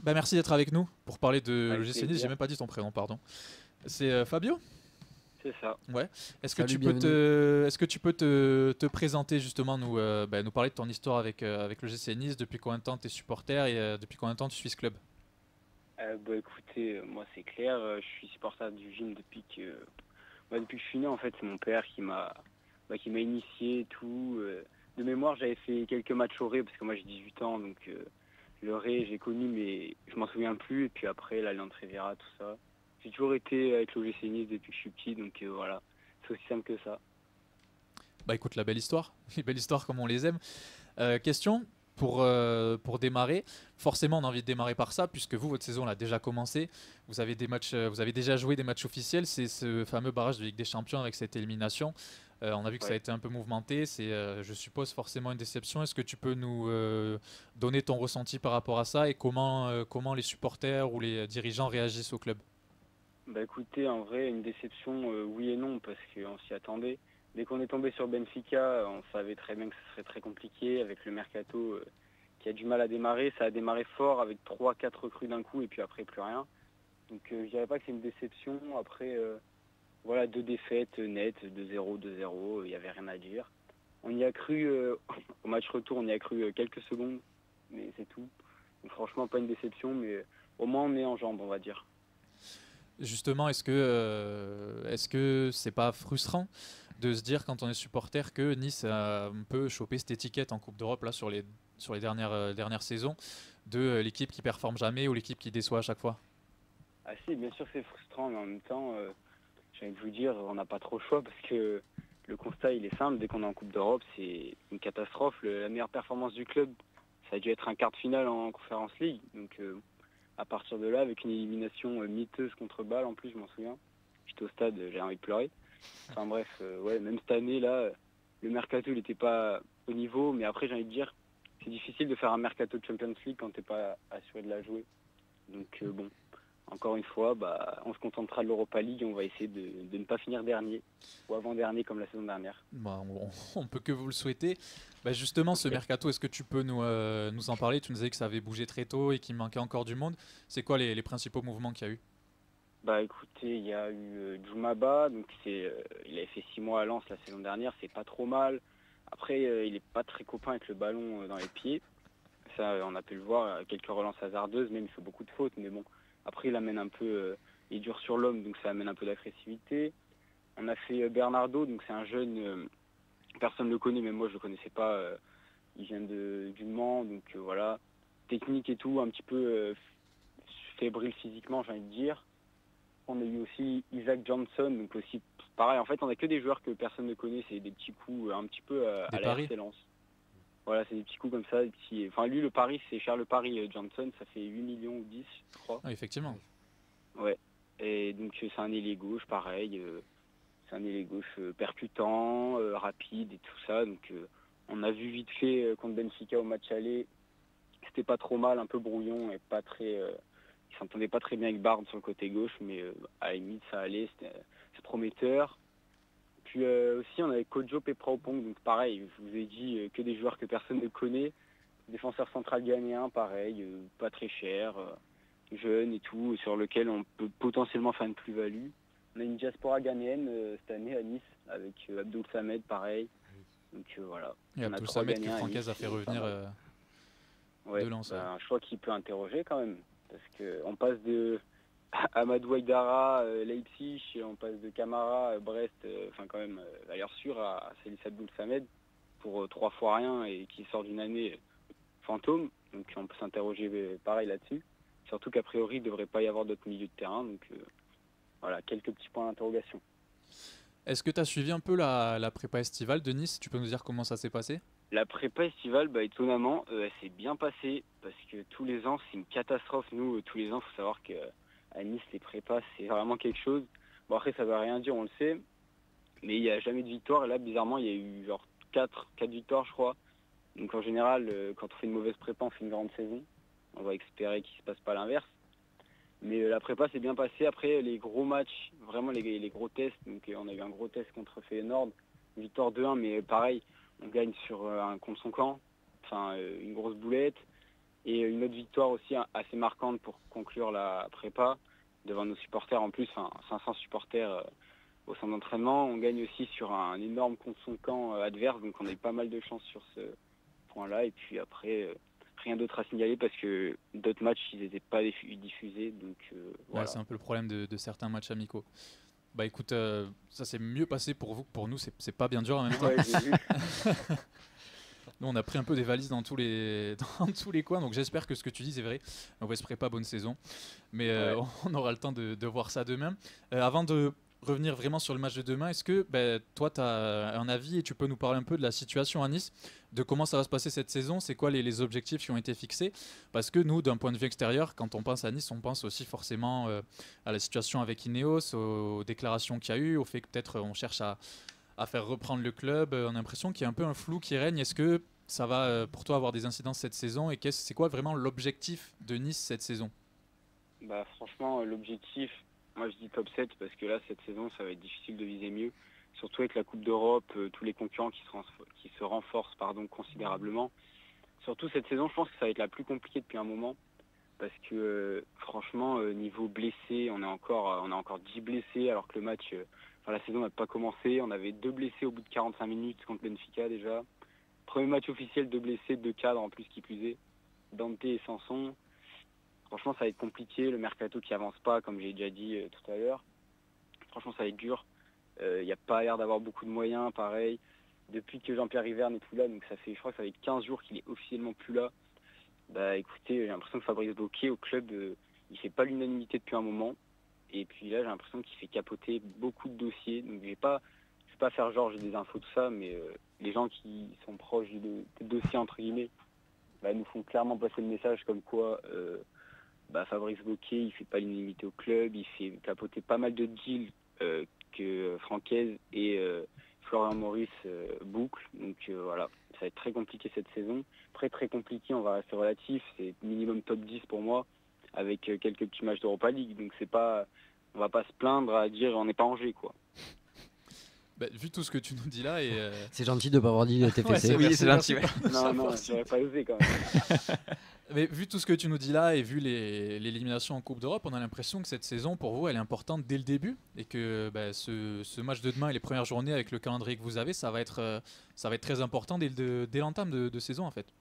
Speaker 1: Bah, merci d'être avec nous pour parler de
Speaker 12: Avec
Speaker 1: l'OGC Nice.
Speaker 12: plaisir.
Speaker 1: J'ai même pas dit ton prénom, pardon. C'est Fabio?
Speaker 12: C'est ça.
Speaker 1: Ouais. Est-ce que
Speaker 4: Salut,
Speaker 1: tu peux
Speaker 4: bienvenue.
Speaker 1: te présenter justement, nous parler de ton histoire avec l'OGC Nice, depuis combien de temps tu es supporter et depuis combien de temps tu suis ce club?
Speaker 12: Écoutez, moi c'est clair, je suis supporter du gym depuis que je suis né en fait. C'est mon père qui m'a initié et tout. De mémoire, j'avais fait quelques matchs au Ré parce que moi j'ai 18 ans, donc le Ré j'ai connu mais je m'en souviens plus. Et puis après l'Alliance Riviera, tout ça. J'ai toujours été avec l'OGC Nice depuis que je suis petit, donc voilà, c'est aussi simple que ça.
Speaker 1: Bah écoute, la belle histoire, les belles histoires comme on les aime. Question pour démarrer. Forcément, on a envie de démarrer par ça, puisque vous, votre saison elle a déjà commencé. Vous avez vous avez déjà joué des matchs officiels. C'est ce fameux barrage de Ligue des Champions avec cette élimination. On a vu que ça a été un peu mouvementé. C'est, je suppose, forcément une déception. Est-ce que tu peux nous donner ton ressenti par rapport à ça et comment les supporters ou les dirigeants réagissent au club?
Speaker 12: Bah écoutez, en vrai, une déception, oui et non, parce qu'on s'y attendait. Dès qu'on est tombé sur Benfica, on savait très bien que ce serait très compliqué avec le mercato qui a du mal à démarrer. Ça a démarré fort avec 3-4 recrues d'un coup et puis après plus rien. Donc je dirais pas que c'est une déception. Après, voilà, 2 défaites nettes, 2-0, 2-0, il n'y avait rien à dire. On y a cru, au match retour, on y a cru quelques secondes, mais c'est tout. Donc franchement, pas une déception, mais au moins on est en jambes, on va dire.
Speaker 1: Justement, est-ce que c'est pas frustrant de se dire quand on est supporter que Nice a un peu chopé cette étiquette en Coupe d'Europe là sur les dernières saisons de l'équipe qui performe jamais ou l'équipe qui déçoit à chaque fois?
Speaker 12: Ah si, bien sûr c'est frustrant, mais en même temps, j'ai envie de vous dire, on n'a pas trop le choix parce que le constat il est simple, dès qu'on est en Coupe d'Europe, c'est une catastrophe. La meilleure performance du club, ça a dû être un quart de finale en Conference League. Donc à partir de là, avec une élimination miteuse contre Bâle, en plus je m'en souviens, j'étais au stade, j'ai envie de pleurer. Enfin bref, ouais, même cette année là, le mercato il n'était pas au niveau, mais après j'ai envie de dire, c'est difficile de faire un mercato de Champions League quand t'es pas assuré de la jouer. Donc bon, encore une fois, on se contentera de l'Europa League et on va essayer de ne pas finir dernier ou avant-dernier comme la saison dernière.
Speaker 1: Bah, on peut que vous le souhaiter. Bah, justement, ce mercato, est-ce que tu peux nous en parler? Tu nous disais que ça avait bougé très tôt et qu'il manquait encore du monde. C'est quoi les principaux mouvements qu'il y a eu?
Speaker 12: Bah écoutez, il y a eu Djoumaba, donc il avait fait 6 mois à Lens la saison dernière, c'est pas trop mal. Après, il est pas très copain avec le ballon dans les pieds. Ça, on a pu le voir, quelques relances hasardeuses, même il fait beaucoup de fautes, mais bon. Après, il amène un peu, il est dur sur l'homme, donc ça amène un peu d'agressivité. On a fait Bernardo, donc c'est un jeune, personne ne le connaît, même moi je le connaissais pas. Il vient du Mans, donc voilà, technique et tout, un petit peu fébrile physiquement, j'ai envie de dire. On a eu aussi Isaac Johnson, donc aussi pareil. En fait, on a que des joueurs que personne ne connaît, c'est des petits coups un petit peu à la RC Lens. Voilà, c'est des petits coups comme ça. Enfin, lui, le pari, c'est Charles Paris Johnson, ça fait 8 millions ou 10, je crois.
Speaker 1: Ah, effectivement.
Speaker 12: Ouais. Et donc, c'est un ailier gauche, pareil. C'est un ailier gauche percutant, rapide et tout ça. Donc, on a vu vite fait contre Benfica au match aller. C'était pas trop mal, un peu brouillon et pas très. Il s'entendait pas très bien avec Bard sur le côté gauche, mais à la limite, ça allait, c'est prometteur. Puis aussi, on avait Kojo Pepraopong, donc pareil, je vous ai dit que des joueurs que personne ne connaît. Défenseur central ghanéen, pareil, pas très cher, jeune et tout, sur lequel on peut potentiellement faire une plus-value. On a une diaspora ghanéenne cette année à Nice, avec Abdoul Samed, pareil. Donc voilà.
Speaker 1: Et Abdoul Samed que Francaise a fait revenir de Lens.
Speaker 12: Un choix qui peut interroger quand même, parce qu'on passe de Amadou Aïdara, Leipzig, on passe de Camara, Brest, enfin quand même valeur sûre à Salis Abdoul Samed pour 3 fois rien et qui sort d'une année fantôme. Donc on peut s'interroger pareil là-dessus. Surtout qu'a priori, il ne devrait pas y avoir d'autres milieux de terrain. Donc voilà, quelques petits points d'interrogation.
Speaker 1: Est-ce que tu as suivi un peu la prépa estivale de Nice? Tu peux nous dire comment ça s'est passé?
Speaker 12: La prépa estivale, étonnamment, elle s'est bien passée parce que tous les ans, c'est une catastrophe. Nous, tous les ans, il faut savoir qu'à Nice, les prépas, c'est vraiment quelque chose. Bon, après, ça ne veut rien dire, on le sait, mais il n'y a jamais de victoire. Et là, bizarrement, il y a eu genre 4 victoires, je crois. Donc en général, quand on fait une mauvaise prépa, on fait une grande saison. On va espérer qu'il ne se passe pas l'inverse. Mais la prépa s'est bien passée. Après, les gros matchs, vraiment les gros tests. Donc on a eu un gros test contre Feyenoord, une victoire 2-1, mais pareil, on gagne contre son camp, une grosse boulette. Et une autre victoire aussi assez marquante pour conclure la prépa, devant nos supporters en plus, 500 supporters au centre d'entraînement. On gagne aussi sur un énorme contre son camp adverse, donc on a eu pas mal de chance sur ce point-là. Et puis après, rien d'autre à signaler parce que d'autres matchs, ils n'étaient pas diffusés. Donc, voilà.
Speaker 1: C'est un peu le problème de certains matchs amicaux. Bah écoute, ça s'est mieux passé pour vous que pour nous, c'est pas bien dur en même temps.
Speaker 12: Ouais, j'ai vu.
Speaker 1: Nous, on a pris un peu des valises dans tous les coins, donc j'espère que ce que tu dis c'est vrai. On va se préparer, bonne saison. Mais on aura le temps de voir ça demain. Avant de revenir vraiment sur le match de demain, est-ce que toi, tu as un avis et tu peux nous parler un peu de la situation à Nice, de comment ça va se passer cette saison? C'est quoi les objectifs qui ont été fixés? Parce que nous, d'un point de vue extérieur, quand on pense à Nice, on pense aussi forcément à la situation avec Ineos, aux déclarations qu'il y a eu, au fait que peut-être on cherche à faire reprendre le club. On a l'impression qu'il y a un peu un flou qui règne. Est-ce que ça va pour toi avoir des incidences cette saison et c'est quoi vraiment l'objectif de Nice cette saison?
Speaker 12: Franchement, l'objectif, moi je dis top 7 parce que là cette saison ça va être difficile de viser mieux, surtout avec la Coupe d'Europe, tous les concurrents qui se renforcent considérablement. Surtout cette saison, je pense que ça va être la plus compliquée depuis un moment parce que franchement niveau blessés, on a encore 10 blessés alors que la saison n'a pas commencé. On avait 2 blessés au bout de 45 minutes contre Benfica déjà. Premier match officiel, 2 blessés, 2 cadres en plus qui plus est, Dante et Sanson. Franchement, ça va être compliqué. Le mercato qui avance pas, comme j'ai déjà dit tout à l'heure. Franchement, ça va être dur. Il n'y a pas l'air d'avoir beaucoup de moyens, pareil. Depuis que Jean-Pierre River n'est plus là, donc je crois que ça fait 15 jours qu'il est officiellement plus là. Écoutez, j'ai l'impression que Fabrice Bocquet au club, il fait pas l'unanimité depuis un moment. Et puis là, j'ai l'impression qu'il fait capoter beaucoup de dossiers. Donc je vais pas faire genre j'ai des infos tout ça, mais les gens qui sont proches des dossiers entre guillemets, nous font clairement passer le message comme quoi Fabrice Bocquet, il fait pas l'unanimité au club, il fait capoter pas mal de deals que Francaise et Florian Maurice bouclent. Donc voilà, ça va être très compliqué cette saison. Très compliqué, on va rester relatif, c'est minimum top 10 pour moi, avec quelques petits matchs d'Europa League. Donc on va pas se plaindre à dire on n'est pas Angers quoi.
Speaker 1: Vu tout ce que tu nous dis là,
Speaker 4: c'est gentil de ne pas avoir dit TFC.
Speaker 2: Oui, c'est gentil.
Speaker 12: Non, j'aurais pas osé quand même.
Speaker 1: Mais vu tout ce que tu nous dis là et vu l'élimination en Coupe d'Europe, on a l'impression que cette saison pour vous elle est importante dès le début et que ce match de demain et les premières journées avec le calendrier que vous avez, ça va être très important dès l'entame de saison en fait.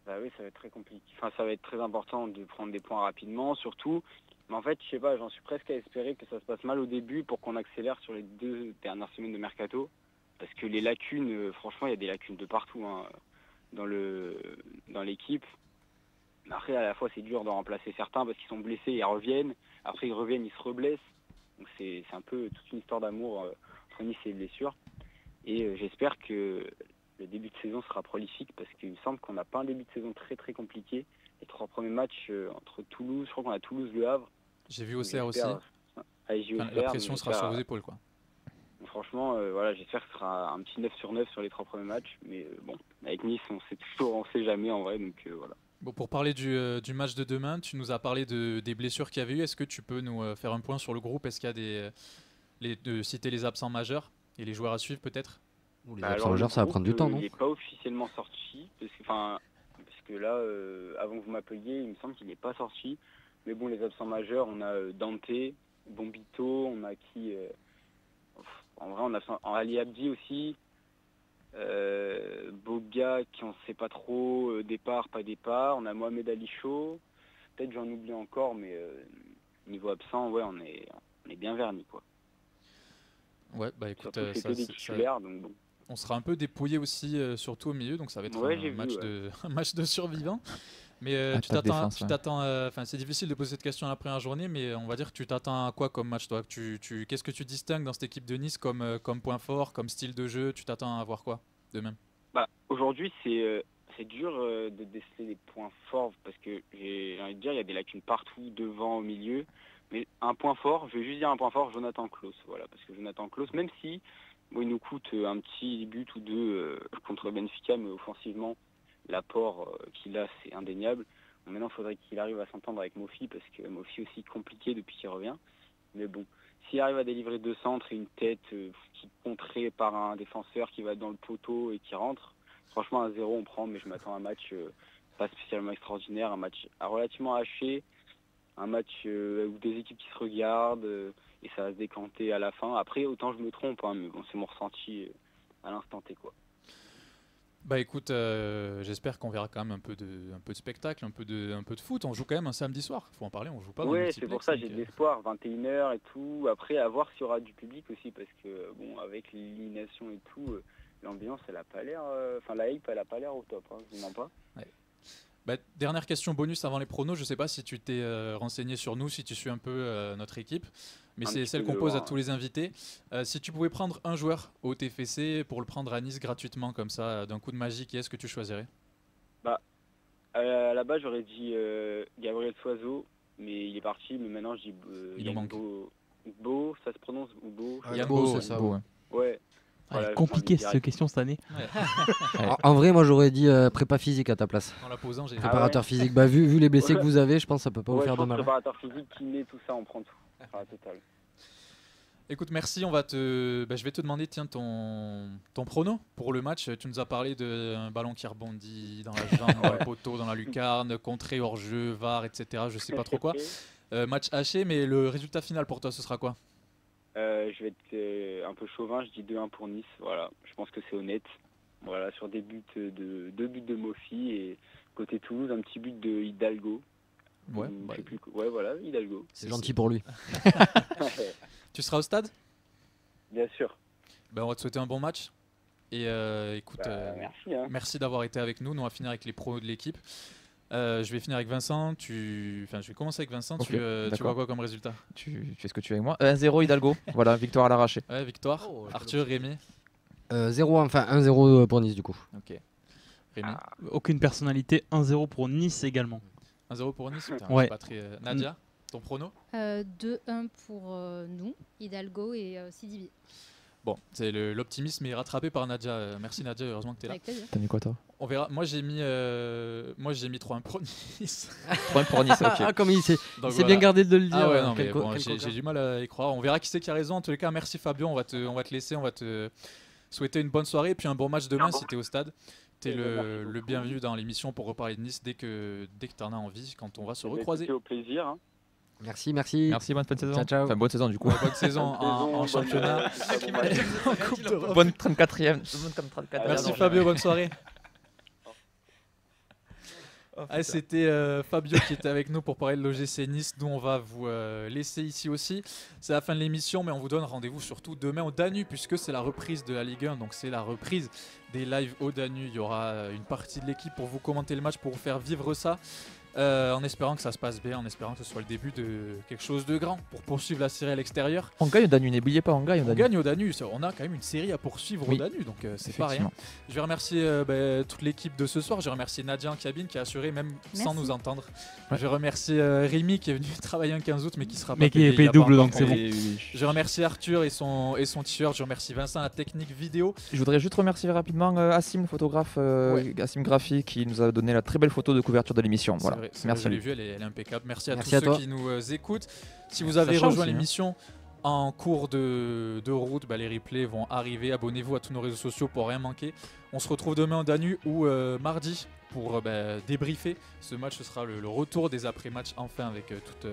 Speaker 12: Oui, ça va être très compliqué. Ça va être très important de prendre des points rapidement, surtout. Mais en fait, je sais pas, j'en suis presque à espérer que ça se passe mal au début pour qu'on accélère sur les 2 dernières semaines de mercato. Parce que les lacunes, franchement, il y a des lacunes de partout dans l'équipe. Après, à la fois, c'est dur de remplacer certains parce qu'ils sont blessés, ils reviennent. Après, ils reviennent, ils se reblessent. Donc c'est un peu toute une histoire d'amour entre Nice et les blessures. Et j'espère que le début de saison sera prolifique parce qu'il me semble qu'on n'a pas un début de saison très très compliqué. Les 3 premiers matchs entre Toulouse, je crois qu'on a Toulouse, Le Havre.
Speaker 1: J'ai vu Auxerre aussi.
Speaker 12: La
Speaker 1: pression sera sur vos épaules quoi.
Speaker 12: Franchement, j'espère que ce sera un petit 9 sur 9 sur les 3 premiers matchs. Mais bon, avec Nice, on sait jamais en vrai. Donc voilà.
Speaker 1: Bon, pour parler du match de demain, tu nous as parlé des blessures qu'il y avait eu. Est-ce que tu peux nous faire un point sur le groupe? Est-ce qu'il y a de citer les absents majeurs et les joueurs à suivre peut-être?
Speaker 4: Les absents majeurs, ça va prendre du temps, non?
Speaker 12: Il n'est pas officiellement sorti. Parce que là, avant que vous m'appeliez, il me semble qu'il n'est pas sorti. Mais bon, les absents majeurs, on a Dante, Bombito, on a qui en vrai, on a Ali Abdi aussi. Boga qui on sait pas trop, départ, pas départ. On a Mohamed Ali Chaud. Peut-être j'en oublie encore, mais niveau absent, on est bien vernis quoi.
Speaker 1: Ouais, écoute,
Speaker 12: c'est que des titulaires, donc bon.
Speaker 1: On sera un peu dépouillé aussi, surtout au milieu, donc ça va être un match de survivants. Mais tu
Speaker 2: attaque,
Speaker 1: t'attends,
Speaker 2: défense,
Speaker 1: tu
Speaker 2: ouais.
Speaker 1: t'attends. Enfin, c'est difficile de poser cette question à la première journée, mais on va dire que tu t'attends à quoi comme match, toi? Qu'est-ce que tu distingues dans cette équipe de Nice comme point fort, comme style de jeu? Tu t'attends à voir quoi de même?
Speaker 12: Bah, aujourd'hui, c'est dur de déceler les points forts parce que j'ai envie de dire, il y a des lacunes partout, devant, au milieu. Mais un point fort, je vais juste dire un point fort, Jonathan Klaus. Voilà, parce que Jonathan Klaus, même si bon, il nous coûte un petit but ou deux contre Benfica, mais offensivement, l'apport qu'il a, c'est indéniable. Bon, maintenant, il faudrait qu'il arrive à s'entendre avec Mofi parce que Mofi aussi compliqué depuis qu'il revient. Mais bon, s'il arrive à délivrer 2 centres et une tête qui est contrée par un défenseur qui va dans le poteau et qui rentre, franchement, à 0, on prend, mais je m'attends à un match pas spécialement extraordinaire, un match relativement haché, un match où des équipes qui se regardent et ça va se décanter à la fin. Après, autant je me trompe, hein, mais bon, c'est mon ressenti à l'instant T, quoi.
Speaker 1: Bah écoute, j'espère qu'on verra quand même un peu de spectacle, un peu de foot. On joue quand même un samedi soir, faut en parler, on joue pas dans le
Speaker 12: Ouais,
Speaker 1: multiplex.
Speaker 12: c'est pour ça,
Speaker 1: donc,
Speaker 12: j'ai de l'espoir, 21h et tout. Après, à voir s'il y aura du public aussi, parce que, bon, avec l'élimination et tout, l'ambiance, elle a pas l'air... Enfin, la hype, elle a pas l'air au top, hein, je vous mens pas.
Speaker 1: Ouais. Bah, dernière question bonus avant les pronos. Je sais pas si tu t'es renseigné sur nous, si tu suis un peu notre équipe, mais c'est celle qu'on pose à tous les invités. Si tu pouvais prendre un joueur au TFC pour le prendre à Nice gratuitement, comme ça, d'un coup de magie, qui est-ce que tu choisirais?
Speaker 12: Bah, à la base, j'aurais dit Gabriel Soiseau, mais il est parti. Mais maintenant, je dis
Speaker 1: Il nous manque.
Speaker 12: Beau, ça se prononce ou Beau?
Speaker 1: Yann Beau,
Speaker 4: c'est ça.
Speaker 2: Beau, ouais.
Speaker 12: Ouais.
Speaker 3: Voilà, compliqué cette question cette année.
Speaker 1: Ouais.
Speaker 4: En vrai, moi j'aurais dit prépa physique à ta place.
Speaker 1: En la posant, j'ai
Speaker 4: Préparateur physique. Bah, vu les blessés que vous avez, je pense que ça peut pas vous faire de mal.
Speaker 12: Préparateur physique, kiné, tout ça, on prend tout. Enfin, total.
Speaker 1: Écoute, merci. Je vais te demander, tiens, ton prono pour le match. Tu nous as parlé d'un ballon qui rebondit dans la jambe, dans le poteau, dans la lucarne, contré hors jeu, VAR, etc. Je sais pas trop quoi. Match haché, mais le résultat final pour toi, ce sera quoi?
Speaker 12: Je vais être un peu chauvin, je dis 2-1 pour Nice. Voilà, je pense que c'est honnête. Voilà, sur deux buts de Mofi et côté Toulouse, un petit but de Hidalgo.
Speaker 1: Ouais,
Speaker 12: je sais plus. Ouais, voilà, Hidalgo.
Speaker 4: C'est gentil pour lui.
Speaker 1: Tu seras au stade?
Speaker 12: Bien sûr.
Speaker 1: Ben, on va te souhaiter un bon match. Et écoute,
Speaker 12: merci, hein.
Speaker 1: Merci d'avoir été avec nous. Nous, on va finir avec les pros de l'équipe. Je vais finir avec Vincent. Je vais commencer avec Vincent.
Speaker 2: Okay,
Speaker 1: tu vois quoi comme résultat?
Speaker 2: Tu fais ce que tu veux avec moi. 1-0 Hidalgo. Voilà, victoire à l'arraché.
Speaker 1: Ouais, victoire. Arthur, Rémi.
Speaker 4: 0-1, enfin 1-0 pour Nice du coup.
Speaker 1: Ok. Rémi.
Speaker 3: Aucune personnalité, 1-0 pour Nice également.
Speaker 1: 1-0 pour Nice. Putain,
Speaker 3: ouais.
Speaker 1: C'est pas très... Nadia, ton prono?
Speaker 5: 2-1 pour nous, Hidalgo et Sidibi.
Speaker 1: Bon, c'est l'optimisme est rattrapé par Nadia. Merci Nadia, heureusement que tu es là.
Speaker 5: Avec plaisir.
Speaker 2: T'as mis quoi toi?
Speaker 1: On verra. Moi j'ai mis 3-1 pour Nice.
Speaker 2: 3-1 pour Nice, ok.
Speaker 4: Ah, comme il s'est
Speaker 1: voilà.
Speaker 4: bien gardé de le dire.
Speaker 1: Ah ouais, non, mais bon, j'ai du mal à y croire. On verra qui c'est qui a raison. En tous les cas, merci Fabio. On va te laisser. On va te souhaiter une bonne soirée et puis un bon match demain si tu es au stade. Tu es le bienvenu dans l'émission pour reparler de Nice dès que tu en as envie, quand on va se recroiser.
Speaker 12: C'était au plaisir. Hein.
Speaker 4: Merci.
Speaker 2: Merci, bonne saison.
Speaker 4: Ciao, ciao.
Speaker 2: Enfin, bonne saison du coup.
Speaker 1: Ouais, bonne saison en championnat.
Speaker 2: Bonne 34e.
Speaker 1: Merci Fabio, bonne soirée. C'était Fabio qui était avec nous pour parler de l'OGC Nice. Nous on va vous laisser ici aussi. C'est la fin de l'émission, mais on vous donne rendez-vous surtout demain au Danube puisque c'est la reprise de la Ligue 1. Donc c'est la reprise des lives au Danube. Il y aura une partie de l'équipe pour vous commenter le match, pour vous faire vivre ça. En espérant que ça se passe bien, en espérant que ce soit le début de quelque chose de grand pour poursuivre la série à l'extérieur.
Speaker 2: On gagne au Danube, n'oubliez pas, on gagne au Danube.
Speaker 1: On gagne au Danube, on a quand même une série à poursuivre au Danube, donc c'est pas rien. Je vais remercier toute l'équipe de ce soir, je vais remercier Nadia en cabine qui a assuré même sans nous entendre. Ouais. Je vais remercier Rémi qui est venu travailler un 15 août mais qui sera pas
Speaker 3: qui est payé double donc c'est bon.
Speaker 1: Je remercie Arthur et son t-shirt, je remercie Vincent la technique vidéo.
Speaker 2: Je voudrais juste remercier rapidement Assim, le photographe, Assim Graphique qui nous a donné la très belle photo de couverture de l'émission. Voilà.
Speaker 1: Merci. Je l'ai vue, elle est impeccable. Merci à tous ceux qui nous écoutent. Si vous avez rejoint l'émission en cours de route, les replays vont arriver. Abonnez-vous à tous nos réseaux sociaux pour rien manquer. On se retrouve demain au Danube ou mardi pour débriefer ce match. Ce sera le retour des après-matchs enfin avec toute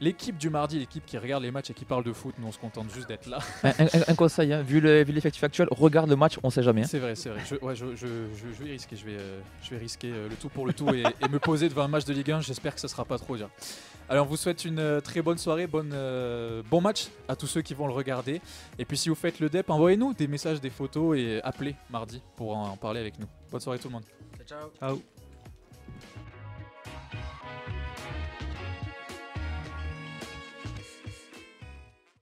Speaker 1: l'équipe du mardi, l'équipe qui regarde les matchs et qui parle de foot. Nous on se contente juste d'être là.
Speaker 2: Un conseil, hein, vu l'effectif actuel, regarde le match, on sait jamais. Hein.
Speaker 1: C'est vrai. Je vais risquer, je vais risquer le tout pour le tout et me poser devant un match de Ligue 1. J'espère que ça sera pas trop dur. Alors on vous souhaite une très bonne soirée, bon match à tous ceux qui vont le regarder. Et puis si vous faites le DEP, envoyez-nous des messages, des photos et appelez mardi pour en parler avec nous. Bonne soirée tout le monde.
Speaker 4: Ciao.
Speaker 3: Ciao.